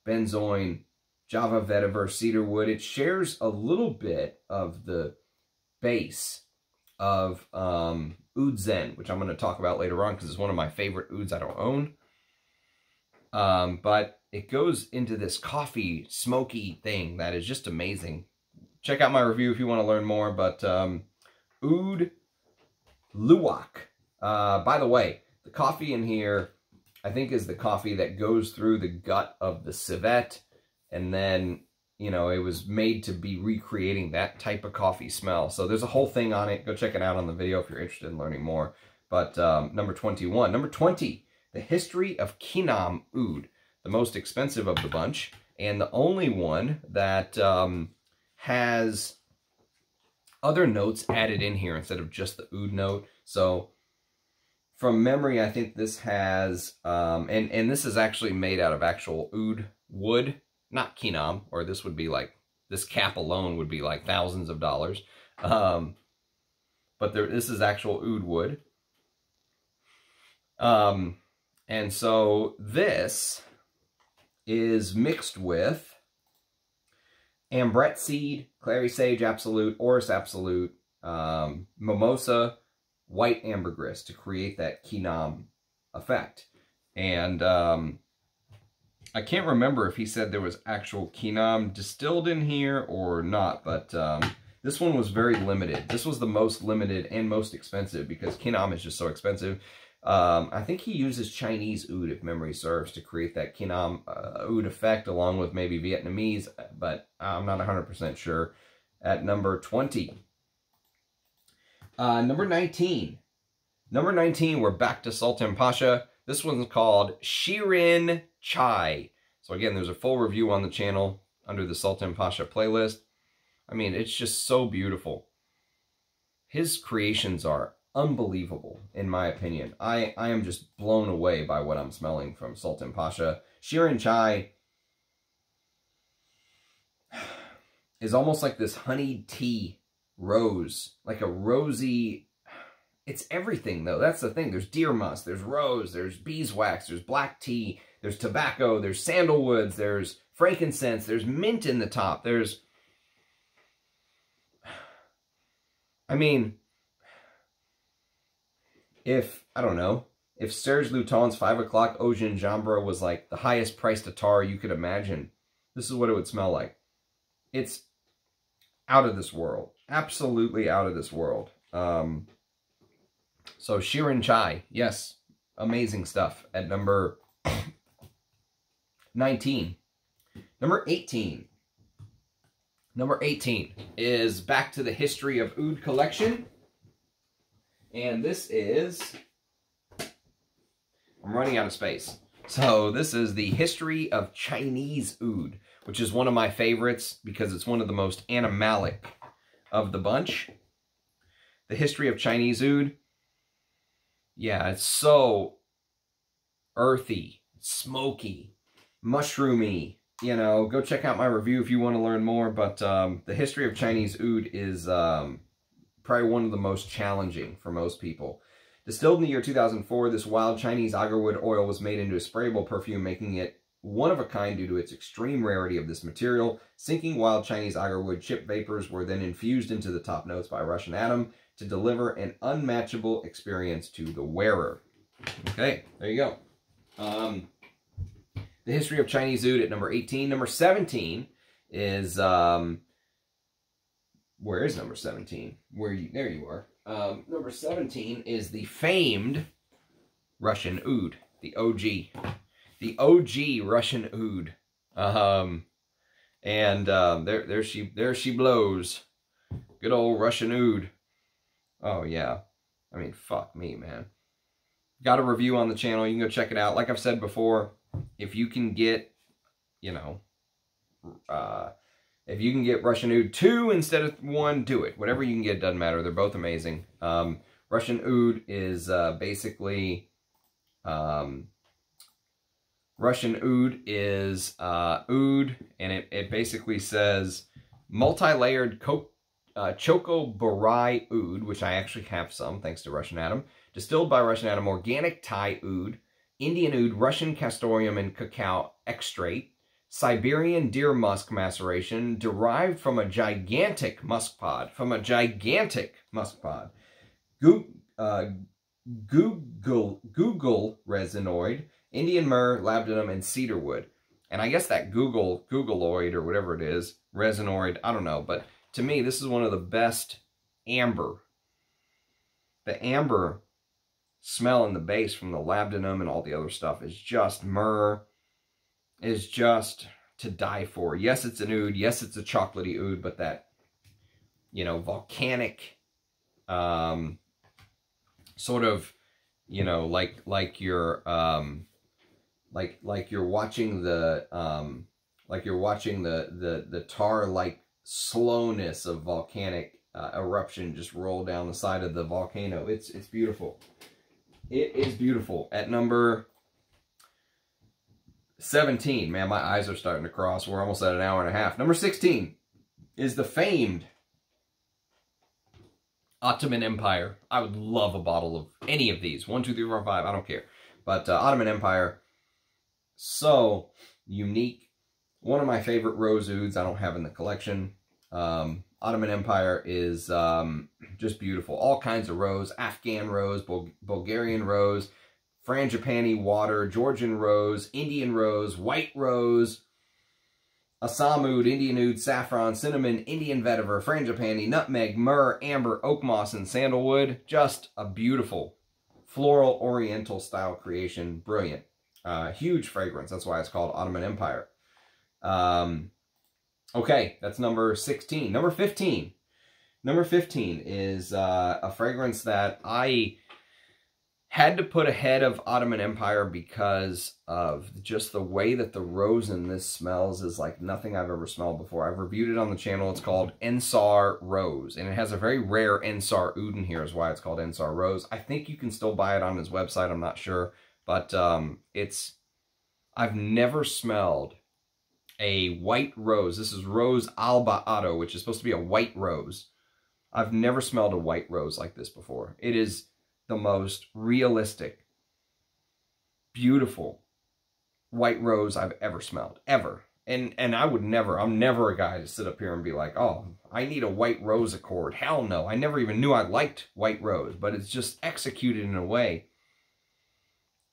Speaker 1: benzoin, Java vetiver, cedar wood. It shares a little bit of the base of Oud Zen, which I'm going to talk about later on because it's one of my favorite ouds I don't own. But it goes into this coffee smoky thing that is just amazing. Check out my review if you want to learn more, but Oud Luwak. By the way, the coffee in here, I think, is the coffee that goes through the gut of the civet, and then, you know, it was made to be recreating that type of coffee smell. So there's a whole thing on it. Go check it out on the video if you're interested in learning more. But number 21. Number 20, the history of Kenam Oud, the most expensive of the bunch, and the only one that has other notes added in here instead of just the oud note. So from memory, I think this has, and this is actually made out of actual oud wood, not Kenam, or this would be like, this cap alone would be like thousands of dollars. But this is actual oud wood. And so this is mixed with Ambret seed, Clary Sage Absolute, Orris Absolute, Mimosa, White Ambergris to create that Kenam effect. And I can't remember if he said there was actual Kenam distilled in here or not, but this one was very limited. This was the most limited and most expensive because Kenam is just so expensive. I think he uses Chinese oud, if memory serves, to create that Kenam oud effect, along with maybe Vietnamese, but I'm not 100% sure. At number 20. Number 19. Number 19, we're back to Sultan Pasha. This one's called Shirin Chai. So again, there's a full review on the channel under the Sultan Pasha playlist. I mean, it's just so beautiful. His creations are unbelievable, in my opinion. I am just blown away by what I'm smelling from Sultan Pasha. Shirin Chai is almost like this honeyed tea rose, like a rosy, it's everything though. That's the thing. There's deer musk, there's rose, there's beeswax, there's black tea, there's tobacco, there's sandalwoods, there's frankincense, there's mint in the top, there's, I mean, if, I don't know, if Serge Luton's 5 o'clock Eau Gingembre was like the highest priced Atar you could imagine, this is what it would smell like. It's out of this world. Absolutely out of this world. So Shirin Chai, yes, amazing stuff at number 19. Number 18. Number 18 is back to the history of oud collection. And this is, I'm running out of space. So this is the history of Chinese oud, which is one of my favorites because it's one of the most animalic of the bunch. The history of Chinese oud. Yeah, it's so earthy, smoky, mushroomy. You know, go check out my review if you want to learn more. But the history of Chinese oud is probably one of the most challenging for most people. Distilled in the year 2004, this wild Chinese agarwood oil was made into a sprayable perfume, making it one of a kind due to its extreme rarity of this material. Sinking wild Chinese agarwood chip vapors were then infused into the top notes by Russian Atom to deliver an unmatchable experience to the wearer. Okay, there you go. The history of Chinese oud at number 18. Number 17 is, where is number 17? There you are. Number 17 is the famed Russian oud, the OG. The OG Russian oud. There she blows. Good old Russian oud. Oh yeah. I mean, fuck me, man. Got a review on the channel. You can go check it out. Like I've said before, if you can get, you know, if you can get Russian Oud 2 instead of 1, do it. Whatever you can get, doesn't matter. They're both amazing. Russian Oud is basically... Russian Oud is Oud, and it basically says multi-layered Choco Borai Oud, which I actually have some, thanks to Russian Atom. Distilled by Russian Atom, organic Thai Oud, Indian Oud, Russian Castoreum and Cacao Extract, Siberian Deer Musk Maceration, derived from a gigantic musk pod. Google resinoid, Indian myrrh, labdanum, and cedarwood. And I guess that Googleoid, or whatever it is, resinoid, I don't know. But to me, this is one of the best amber. The amber smell in the base from the labdanum and all the other stuff is just myrrh, is just to die for. Yes, it's an oud. Yes, it's a chocolatey oud, but that, you know, volcanic, sort of, you know, like you're watching the tar-like slowness of volcanic eruption just roll down the side of the volcano. It's beautiful. It is beautiful. At number 17, man, my eyes are starting to cross. We're almost at an hour and a half. Number 16 is the famed Ottoman Empire. I would love a bottle of any of these. 1, 2, 3, 4, 5. I don't care. But Ottoman Empire, so unique. One of my favorite rose ouds I don't have in the collection. Ottoman Empire is just beautiful. All kinds of rose. Afghan rose, Bulgarian rose, Frangipani water, Georgian rose, Indian rose, white rose, Assam oud, Indian oud, saffron, cinnamon, Indian vetiver, frangipani, nutmeg, myrrh, amber, oak moss, and sandalwood. Just a beautiful floral oriental style creation. Brilliant. Huge fragrance. That's why it's called Ottoman Empire. Okay, that's number 16. Number 15. Number 15 is a fragrance that I had to put ahead of Ottoman Empire because of just the way that the rose in this smells is like nothing I've ever smelled before. I've reviewed it on the channel. It's called Ensar Rose, and it has a very rare Ensar Oud in here is why it's called Ensar Rose. I think you can still buy it on his website. I'm not sure, but I've never smelled a white rose. This is Rose Alba Otto, which is supposed to be a white rose. I've never smelled a white rose like this before. It is the most realistic, beautiful white rose I've ever smelled, ever. And I would never, I'm never a guy to sit up here and be like, oh, I need a white rose accord. Hell no. I never even knew I liked white rose, but it's just executed in a way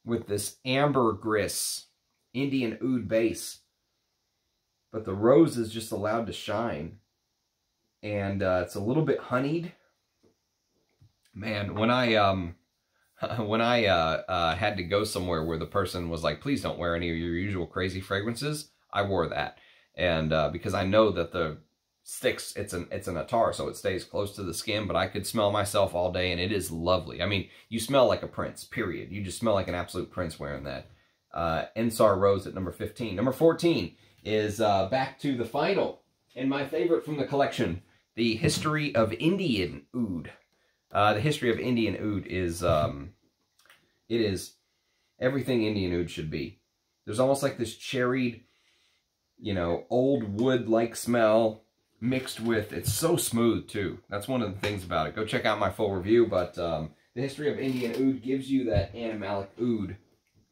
Speaker 1: with this ambergris Indian oud base. But the rose is just allowed to shine. And it's a little bit honeyed. Man, when I had to go somewhere where the person was like, please don't wear any of your usual crazy fragrances, I wore that. And because I know that the sticks, it's an Atar, so it stays close to the skin, but I could smell myself all day, and it is lovely. I mean, you smell like a prince, period. You just smell like an absolute prince wearing that. Ensar Rose at number 15. Number 14 is back to the final, and my favorite from the collection, the History of Indian Oud. The History of Indian Oud is, it is everything Indian Oud should be. There's almost like this cherried, you know, old wood-like smell mixed with, it's so smooth too. That's one of the things about it. Go check out my full review, but the History of Indian Oud gives you that animalic oud,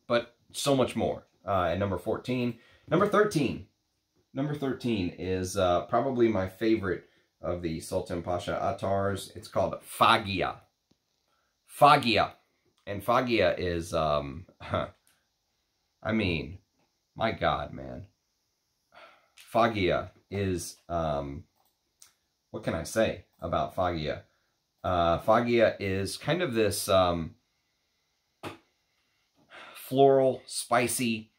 Speaker 1: but so much more. At number 14. Number 13. Number 13 is probably my favorite of the Sultan Pasha Atars. It's called Fagia. Fagia. And Fagia is, I mean, my God, man. Fagia is, what can I say about Fagia? Fagia is kind of this floral, spicy.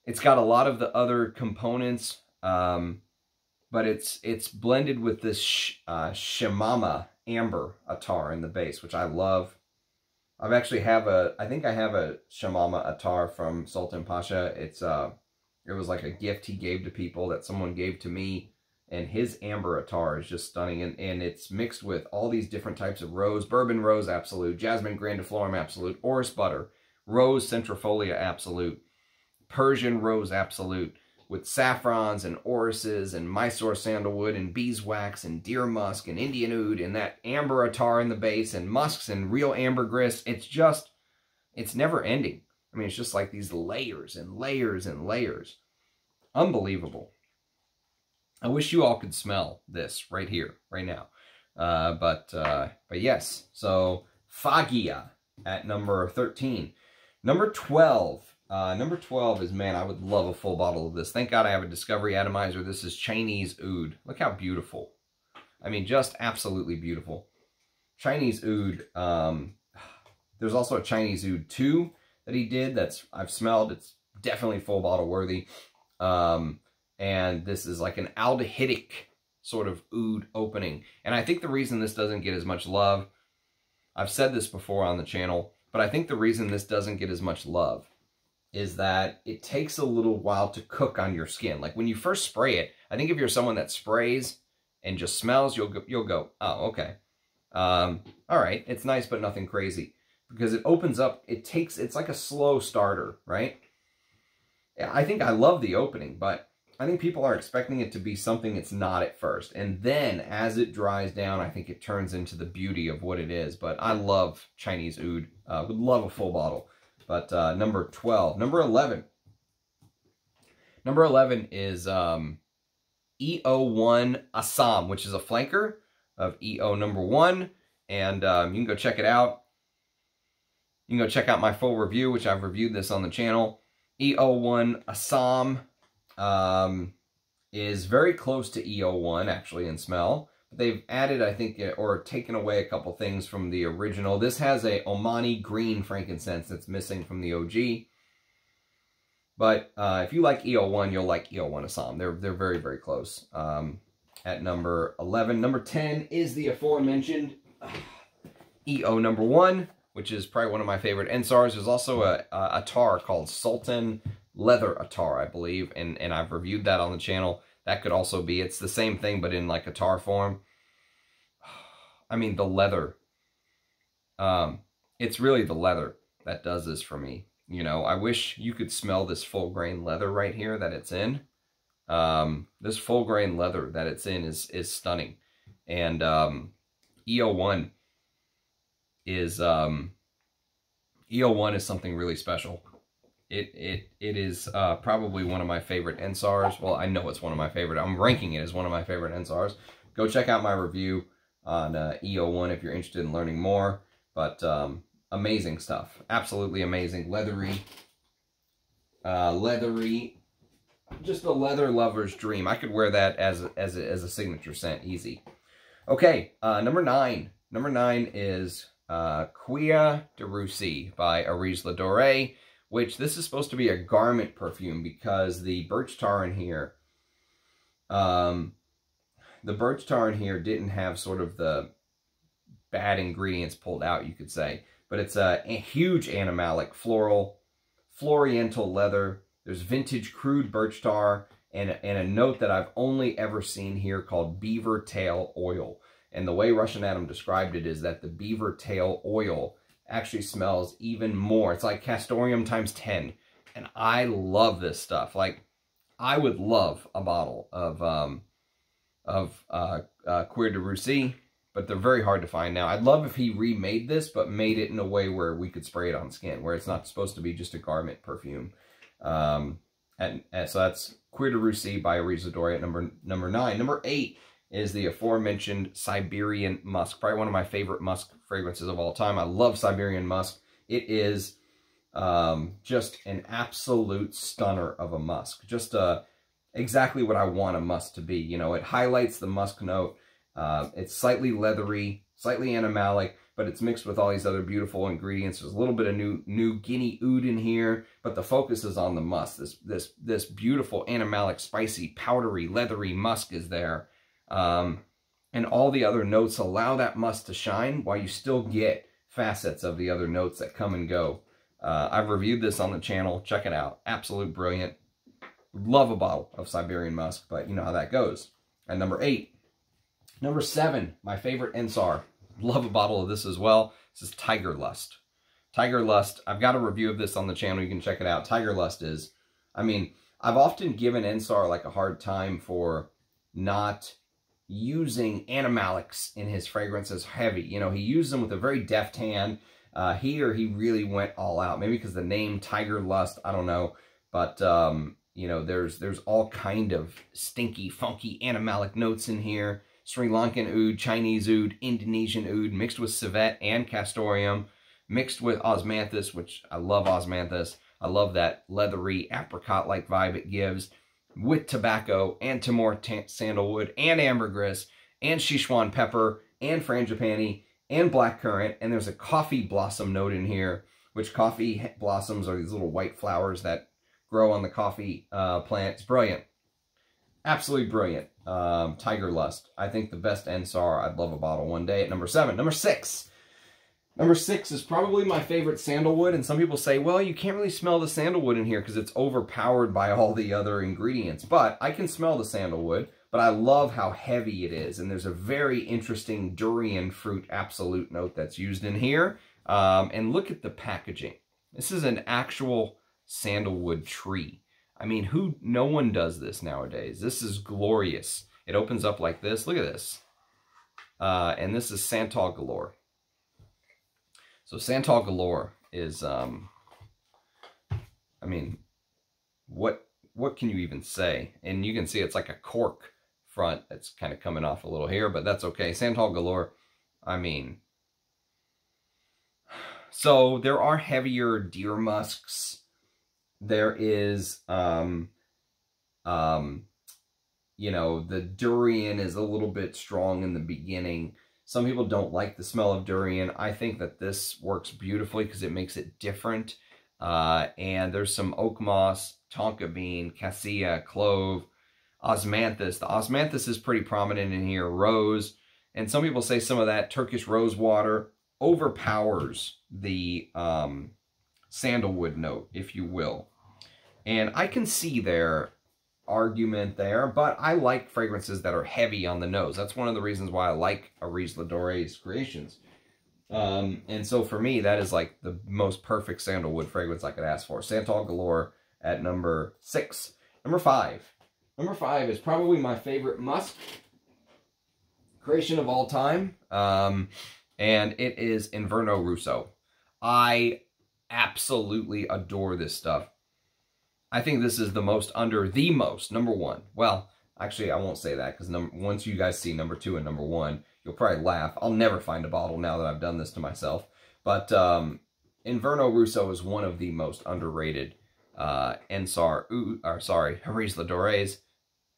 Speaker 1: It's got a lot of the other components, but it's blended with this Shemama Amber Atar in the base, which I love. I think I have a Shamama Atar from Sultan Pasha. It was like a gift he gave to people that someone gave to me. And his amber Atar is just stunning. And it's mixed with all these different types of rose. Bourbon Rose Absolute, Jasmine Grandiflorum Absolute, Orris Butter, Rose Centrifolia Absolute, Persian Rose Absolute, with saffrons and orrises and Mysore sandalwood and beeswax and deer musk and Indian oud and that amber attar in the base and musks and real ambergris. It's never ending. I mean, it's just like these layers and layers and layers. Unbelievable. I wish you all could smell this right here, right now. But yes, so Fagia at number 13. Number 12. Number 12 is, man, I would love a full bottle of this. Thank God I have a Discovery Atomizer. This is Chinese Oud. Look how beautiful. I mean, just absolutely beautiful. Chinese Oud. There's also a Chinese Oud 2 that he did I've smelled. It's definitely full bottle worthy. And this is like an aldehydic sort of oud opening. And I think the reason this doesn't get as much love, I've said this before on the channel, but I think the reason this doesn't get as much love is that it takes a little while to cook on your skin. Like when you first spray it, I think if you're someone that sprays and just smells, you'll go, oh, okay. All right, it's nice, but nothing crazy. Because it opens up, it's like a slow starter, right? I think I love the opening, but I think people are expecting it to be something it's not at first. And then as it dries down, I think it turns into the beauty of what it is. But I love Chinese Oud. Would love a full bottle. But number 12. Number 11. Number 11 is EO1 Assam, which is a flanker of EO number 1. And you can go check it out. You can go check out my full review, which I've reviewed this on the channel. EO1 Assam is very close to EO1, actually, in smell. They've added, I think, or taken away a couple things from the original. This has a Omani green frankincense that's missing from the OG. But if you like EO1, you'll like EO1 Assam. They're very, very close. At number 11. Number 10 is the aforementioned EO number 1, which is probably one of my favorite Ensars. There's also a Atar called Sultan Leather Atar, I believe, and I've reviewed that on the channel. That could also be, it's the same thing, but in like Atar form. I mean, the leather. It's really the leather that does this for me. You know, I wish you could smell this full grain leather right here that it's in. This full grain leather that it's in is stunning. And EO1 is EO1 is something really special. It is probably one of my favorite Ensars. Well, I know it's one of my favorite. I'm ranking it as one of my favorite Ensars. Go check out my review on EO1 if you're interested in learning more. But amazing stuff. Absolutely amazing. Leathery. Just a leather lover's dream. I could wear that as a signature scent. Easy. Okay, number 9. Number 9 is Cuir de Russie by Aries Ladore, which this is supposed to be a garment perfume because the birch tar in here, didn't have sort of the bad ingredients pulled out, you could say. But it's a huge animalic, floral, floriental leather. There's vintage crude birch tar and a note that I've only ever seen here called beaver tail oil. And the way Russian Adam described it is that the beaver tail oil actually smells even more. It's like castoreum times 10. And I love this stuff. Like, I would love a bottle of Cuir de Russie, but they're very hard to find now. I'd love if he remade this, but made it in a way where we could spray it on skin, where it's not supposed to be just a garment perfume. So that's Cuir de Russie by Aries Ladore at number 9. Number 8 is the aforementioned Siberian Musk. Probably one of my favorite musk fragrances of all time. I love Siberian Musk. It is just an absolute stunner of a musk. Just exactly what I want a musk to be. You know, it highlights the musk note. It's slightly leathery, slightly animalic, but it's mixed with all these other beautiful ingredients. There's a little bit of new Guinea oud in here, but the focus is on the musk. This beautiful animalic, spicy, powdery, leathery musk is there. And all the other notes allow that musk to shine while you still get facets of the other notes that come and go. I've reviewed this on the channel. Check it out. Absolute brilliant. Love a bottle of Siberian Musk, but you know how that goes. And number 8. Number 7, my favorite Ensar. Love a bottle of this as well. This is Tiger Lust. Tiger Lust, I've got a review of this on the channel. You can check it out. Tiger Lust is, I mean, I've often given Ensar like a hard time for not using animalics in his fragrances heavy. You know, he used them with a very deft hand. Here, he really went all out. Maybe because the name Tiger Lust, I don't know. But, you know, there's all kind of stinky, funky animalic notes in here. Sri Lankan oud, Chinese oud, Indonesian oud, mixed with civet and castoreum, mixed with osmanthus, which I love osmanthus. I love that leathery apricot-like vibe it gives, with tobacco and Timor sandalwood and ambergris and Sichuan pepper and frangipani and blackcurrant. And there's a coffee blossom note in here, which coffee blossoms are these little white flowers that grow on the coffee plant. It's brilliant. Absolutely brilliant. Tiger Lust. I think the best Ensar. I'd love a bottle one day. At number 7. Number 6. Number 6 is probably my favorite sandalwood. And some people say, well, you can't really smell the sandalwood in here because it's overpowered by all the other ingredients. But I can smell the sandalwood. But I love how heavy it is. And there's a very interesting durian fruit absolute note that's used in here. And look at the packaging. This is an actual sandalwood tree. I mean, no one does this nowadays. This is glorious. It opens up like this. Look at this. And this is Santal Galore. So Santal Galore is, I mean, what can you even say? And you can see it's like a cork front. It's kind of coming off a little here, but that's okay. Santal Galore, I mean, so there are heavier deer musks. There is, you know, the durian is a little bit strong in the beginning. Some people don't like the smell of durian. I think that this works beautifully because it makes it different. And there's some oak moss, tonka bean, cassia, clove, osmanthus. The osmanthus is pretty prominent in here. Rose. And some people say some of that Turkish rose water overpowers the sandalwood note, if you will. And I can see their argument there, but I like fragrances that are heavy on the nose. That's one of the reasons why I like Aries Ladore's creations. And so for me, that is like the most perfect sandalwood fragrance I could ask for. Santal Galore at number 6. Number 5. Number 5 is probably my favorite musk creation of all time. And it is Inverno Russo. I absolutely adore this stuff. I think this is the most number 1. Well, actually, I won't say that because once you guys see number 2 and number 1, you'll probably laugh. I'll never find a bottle now that I've done this to myself. But Inverno Russo is one of the most underrated Aries Ladores.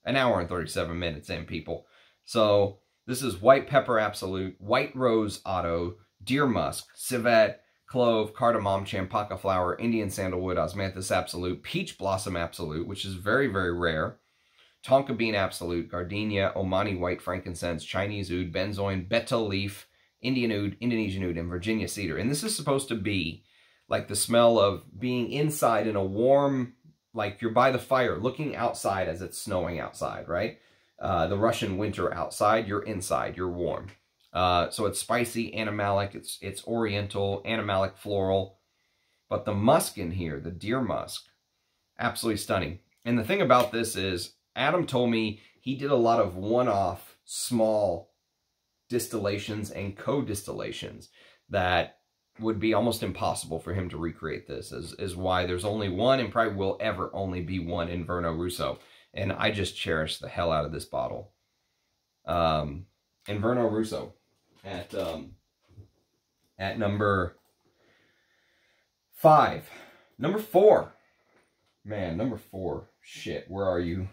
Speaker 1: An hour and 37 minutes in, people. So this is White Pepper Absolute, White Rose Otto, Deer Musk, Civet, Clove, Cardamom, Champaka Flower, Indian Sandalwood, Osmanthus Absolute, Peach Blossom Absolute, which is very, very rare, Tonka Bean Absolute, Gardenia, Omani White Frankincense, Chinese Oud, Benzoin, Betel Leaf, Indian Oud, Indonesian Oud, and Virginia Cedar. And this is supposed to be like the smell of being inside in a warm, like you're by the fire, looking outside as it's snowing outside, right? The Russian winter outside, you're inside, you're warm. So it's spicy, animalic, it's oriental, animalic, floral. But the musk in here, the deer musk, absolutely stunning. And the thing about this is, Adam told me he did a lot of one-off, small distillations and co-distillations that would be almost impossible for him to recreate this, is why there's only one and probably will ever only be one Inverno Russo. And I just cherish the hell out of this bottle. Inverno Russo at number 5. Number 4. Man, number 4. Shit, where are you?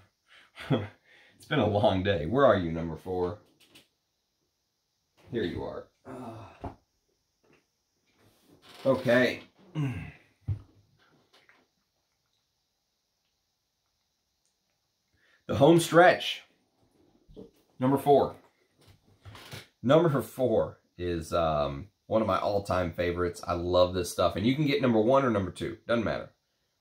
Speaker 1: It's been a long day. Where are you, number 4? Here you are. Okay. The home stretch. Number 4. Number 4 is One of my all-time favorites. I love this stuff. And you can get number 1 or number 2. Doesn't matter.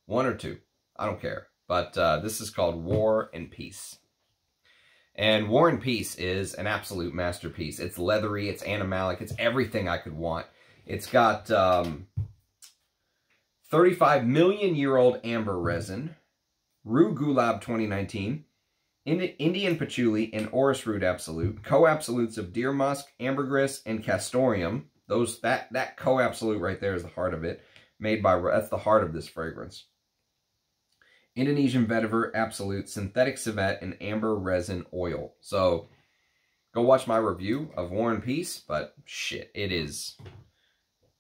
Speaker 1: 1 or 2. I don't care. But this is called War and Peace. And War and Peace is an absolute masterpiece. It's leathery, it's animalic, it's everything I could want. It's got 35 million-year-old amber resin, Rue Gulab 2019, Indian Patchouli, and Orris Root Absolute, co-absolutes of deer musk, ambergris, and castoreum. That co-absolute right there is the heart of it. That's the heart of this fragrance. Indonesian vetiver absolute, synthetic civet, and amber resin oil. So go watch my review of War and Peace, but shit, it is,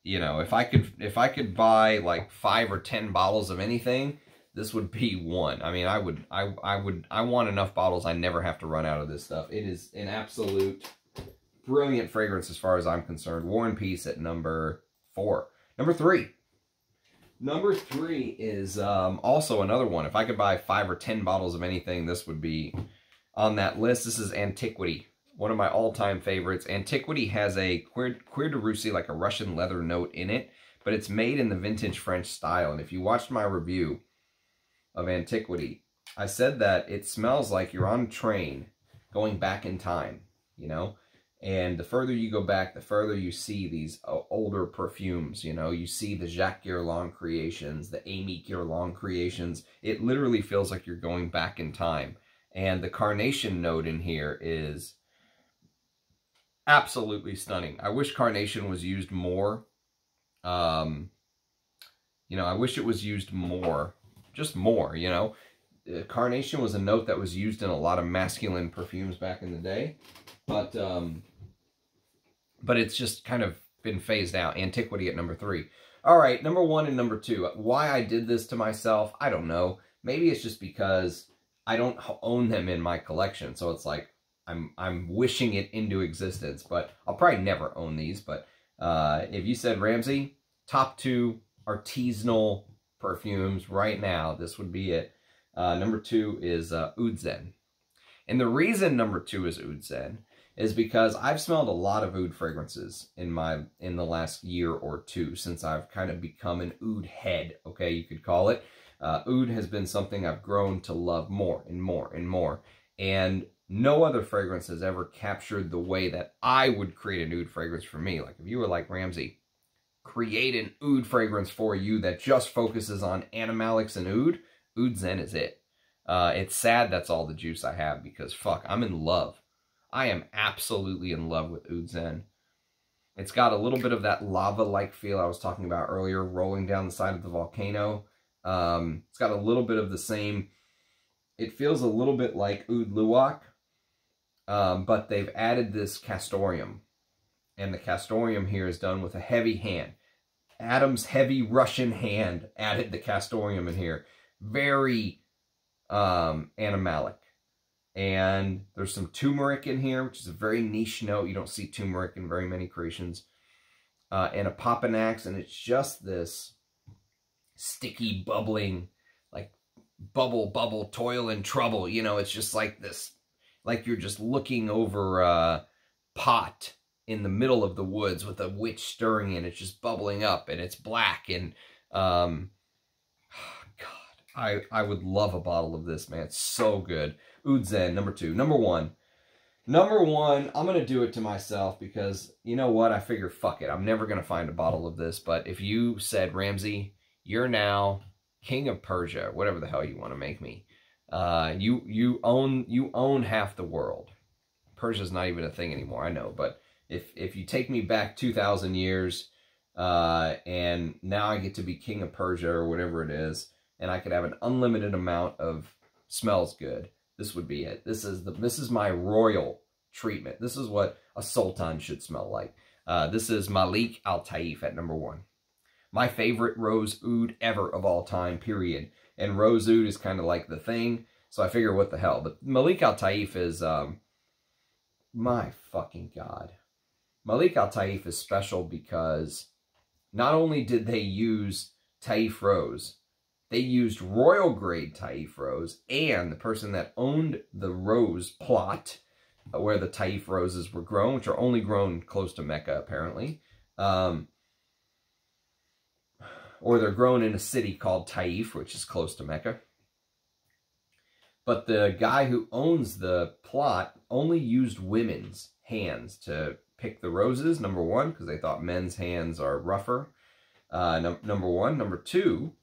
Speaker 1: you know, if I could buy like 5 or 10 bottles of anything, this would be one. I mean, I want enough bottles I never have to run out of this stuff. It is an absolute brilliant fragrance as far as I'm concerned. War and Peace at number 4. Number 3. Number 3 is also another one. If I could buy 5 or 10 bottles of anything, this would be on that list. This is Antiquity, one of my all-time favorites. Antiquity has a Cuir de Russie, like a Russian leather note in it, but it's made in the vintage French style. And if you watched my review of Antiquity, I said that it smells like you're on a train going back in time, you know? And the further you go back, the further you see these older perfumes, you know? You see the Jacques Guerlain creations, the Amy Guerlain creations. It literally feels like you're going back in time. And the carnation note in here is absolutely stunning. I wish carnation was used more. You know, I wish it was used more. Just more, you know? Carnation was a note that was used in a lot of masculine perfumes back in the day. But it's just kind of been phased out. Antiquity at number 3. All right, number 1 and number 2. Why I did this to myself, I don't know. Maybe it's just because I don't own them in my collection. So it's like I'm wishing it into existence. But I'll probably never own these. But if you said, Ramsey, top 2 artisanal perfumes right now, this would be it. Number 2 is Oud Zen. And the reason number 2 is Oud Zen is because I've smelled a lot of oud fragrances in the last year or 2 since I've kind of become an oud head, okay, you could call it. Oud has been something I've grown to love more and more and more. And no other fragrance has ever captured the way that I would create an oud fragrance for me. Like if you were like, Ramsey, create an oud fragrance for you that just focuses on animalics and Oud Zen is it. It's sad that's all the juice I have because, fuck, I'm in love. I am absolutely in love with Oud Zen. It's got a little bit of that lava-like feel I was talking about earlier, rolling down the side of the volcano. It's got a little bit of the same... It feels a little bit like Oud Luwak, but they've added this castoreum. And the castoreum here is done with a heavy hand. Adam's heavy Russian hand added the castoreum in here. Very animalic. And there's some turmeric in here, which is a very niche note. You don't see turmeric in very many creations. And a Papanax, and it's just this sticky, bubbling, like bubble, toil and trouble. You know, it's just like this, like you're just looking over a pot in the middle of the woods with a witch stirring in. It's just bubbling up, and it's black, and God, I would love a bottle of this, man. It's so good. Oud Zen, number 2. Number 1. Number 1, I'm going to do it to myself because, you know what? I figure, fuck it. I'm never going to find a bottle of this. But if you said, Ramsey, you're now king of Persia, whatever the hell you want to make me, you own half the world. Persia's not even a thing anymore, I know. But if you take me back 2,000 years, and now I get to be king of Persia or whatever it is, and I could have an unlimited amount of smells good, this would be it. This is my royal treatment. This is what a sultan should smell like. This is Malik Al-Taif at number 1. My favorite rose oud ever of all time, period. And rose oud is kind of like the thing, so I figure what the hell. But Malik Al-Taif is, my fucking God. Malik Al-Taif is special because not only did they use Taif rose, they used royal grade Taif rose, and the person that owned the rose plot where the Taif roses were grown, which are only grown close to Mecca apparently, Or they're grown in a city called Taif, which is close to Mecca. But the guy who owns the plot only used women's hands to pick the roses, number one, because they thought men's hands are rougher, number one. Number two,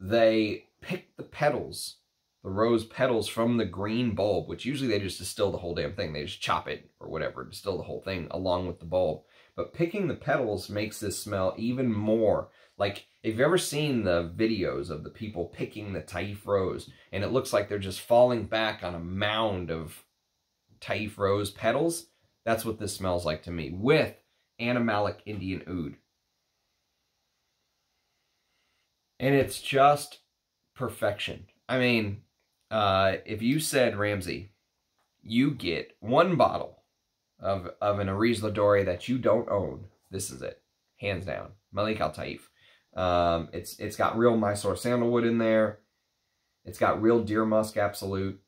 Speaker 1: they picked the petals, the rose petals from the green bulb, which usually they just distill the whole damn thing. They just chop it or whatever, distill the whole thing along with the bulb. But picking the petals makes this smell even more. Like, if you've ever seen the videos of the people picking the Taif rose, and it looks like they're just falling back on a mound of Taif rose petals, that's what this smells like to me, with animalic Indian oud. And it's just perfection. I mean, if you said, Ramsey, you get one bottle of an Ariz Ladori that you don't own, this is it. Hands down. Malik Al Taif. It's got real Mysore sandalwood in there. It's got real deer musk absolute.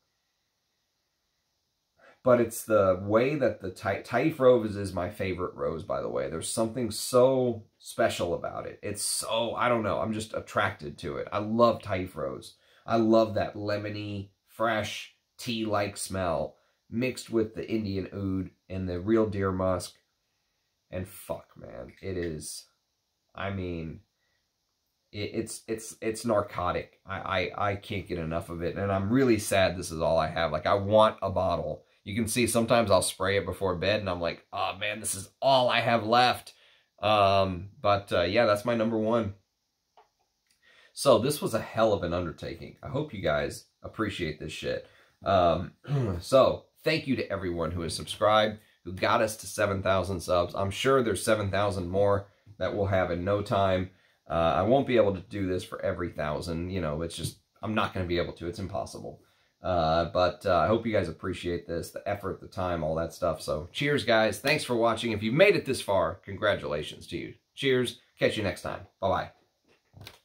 Speaker 1: But it's the way that the Taif rose is my favorite rose, by the way. There's something so special about it. It's so, I don't know, I'm just attracted to it. I love Taif rose. I love that lemony, fresh, tea-like smell mixed with the Indian oud and the real deer musk. And fuck, man, it is, I mean, it's narcotic. I can't get enough of it, and I'm really sad this is all I have. Like, I want a bottle. You can see sometimes I'll spray it before bed, and I'm like, oh man, this is all I have left. Yeah, that's my number one. So this was a hell of an undertaking. I hope you guys appreciate this shit. So thank you to everyone who has subscribed, who got us to 7,000 subs. I'm sure there's 7,000 more that we'll have in no time. I won't be able to do this for every 1,000. You know, it's just, I'm not going to be able to. It's impossible. I hope you guys appreciate this, the effort, the time, all that stuff. So cheers, guys. Thanks for watching. If you've made it this far, congratulations to you. Cheers. Catch you next time. Bye-bye.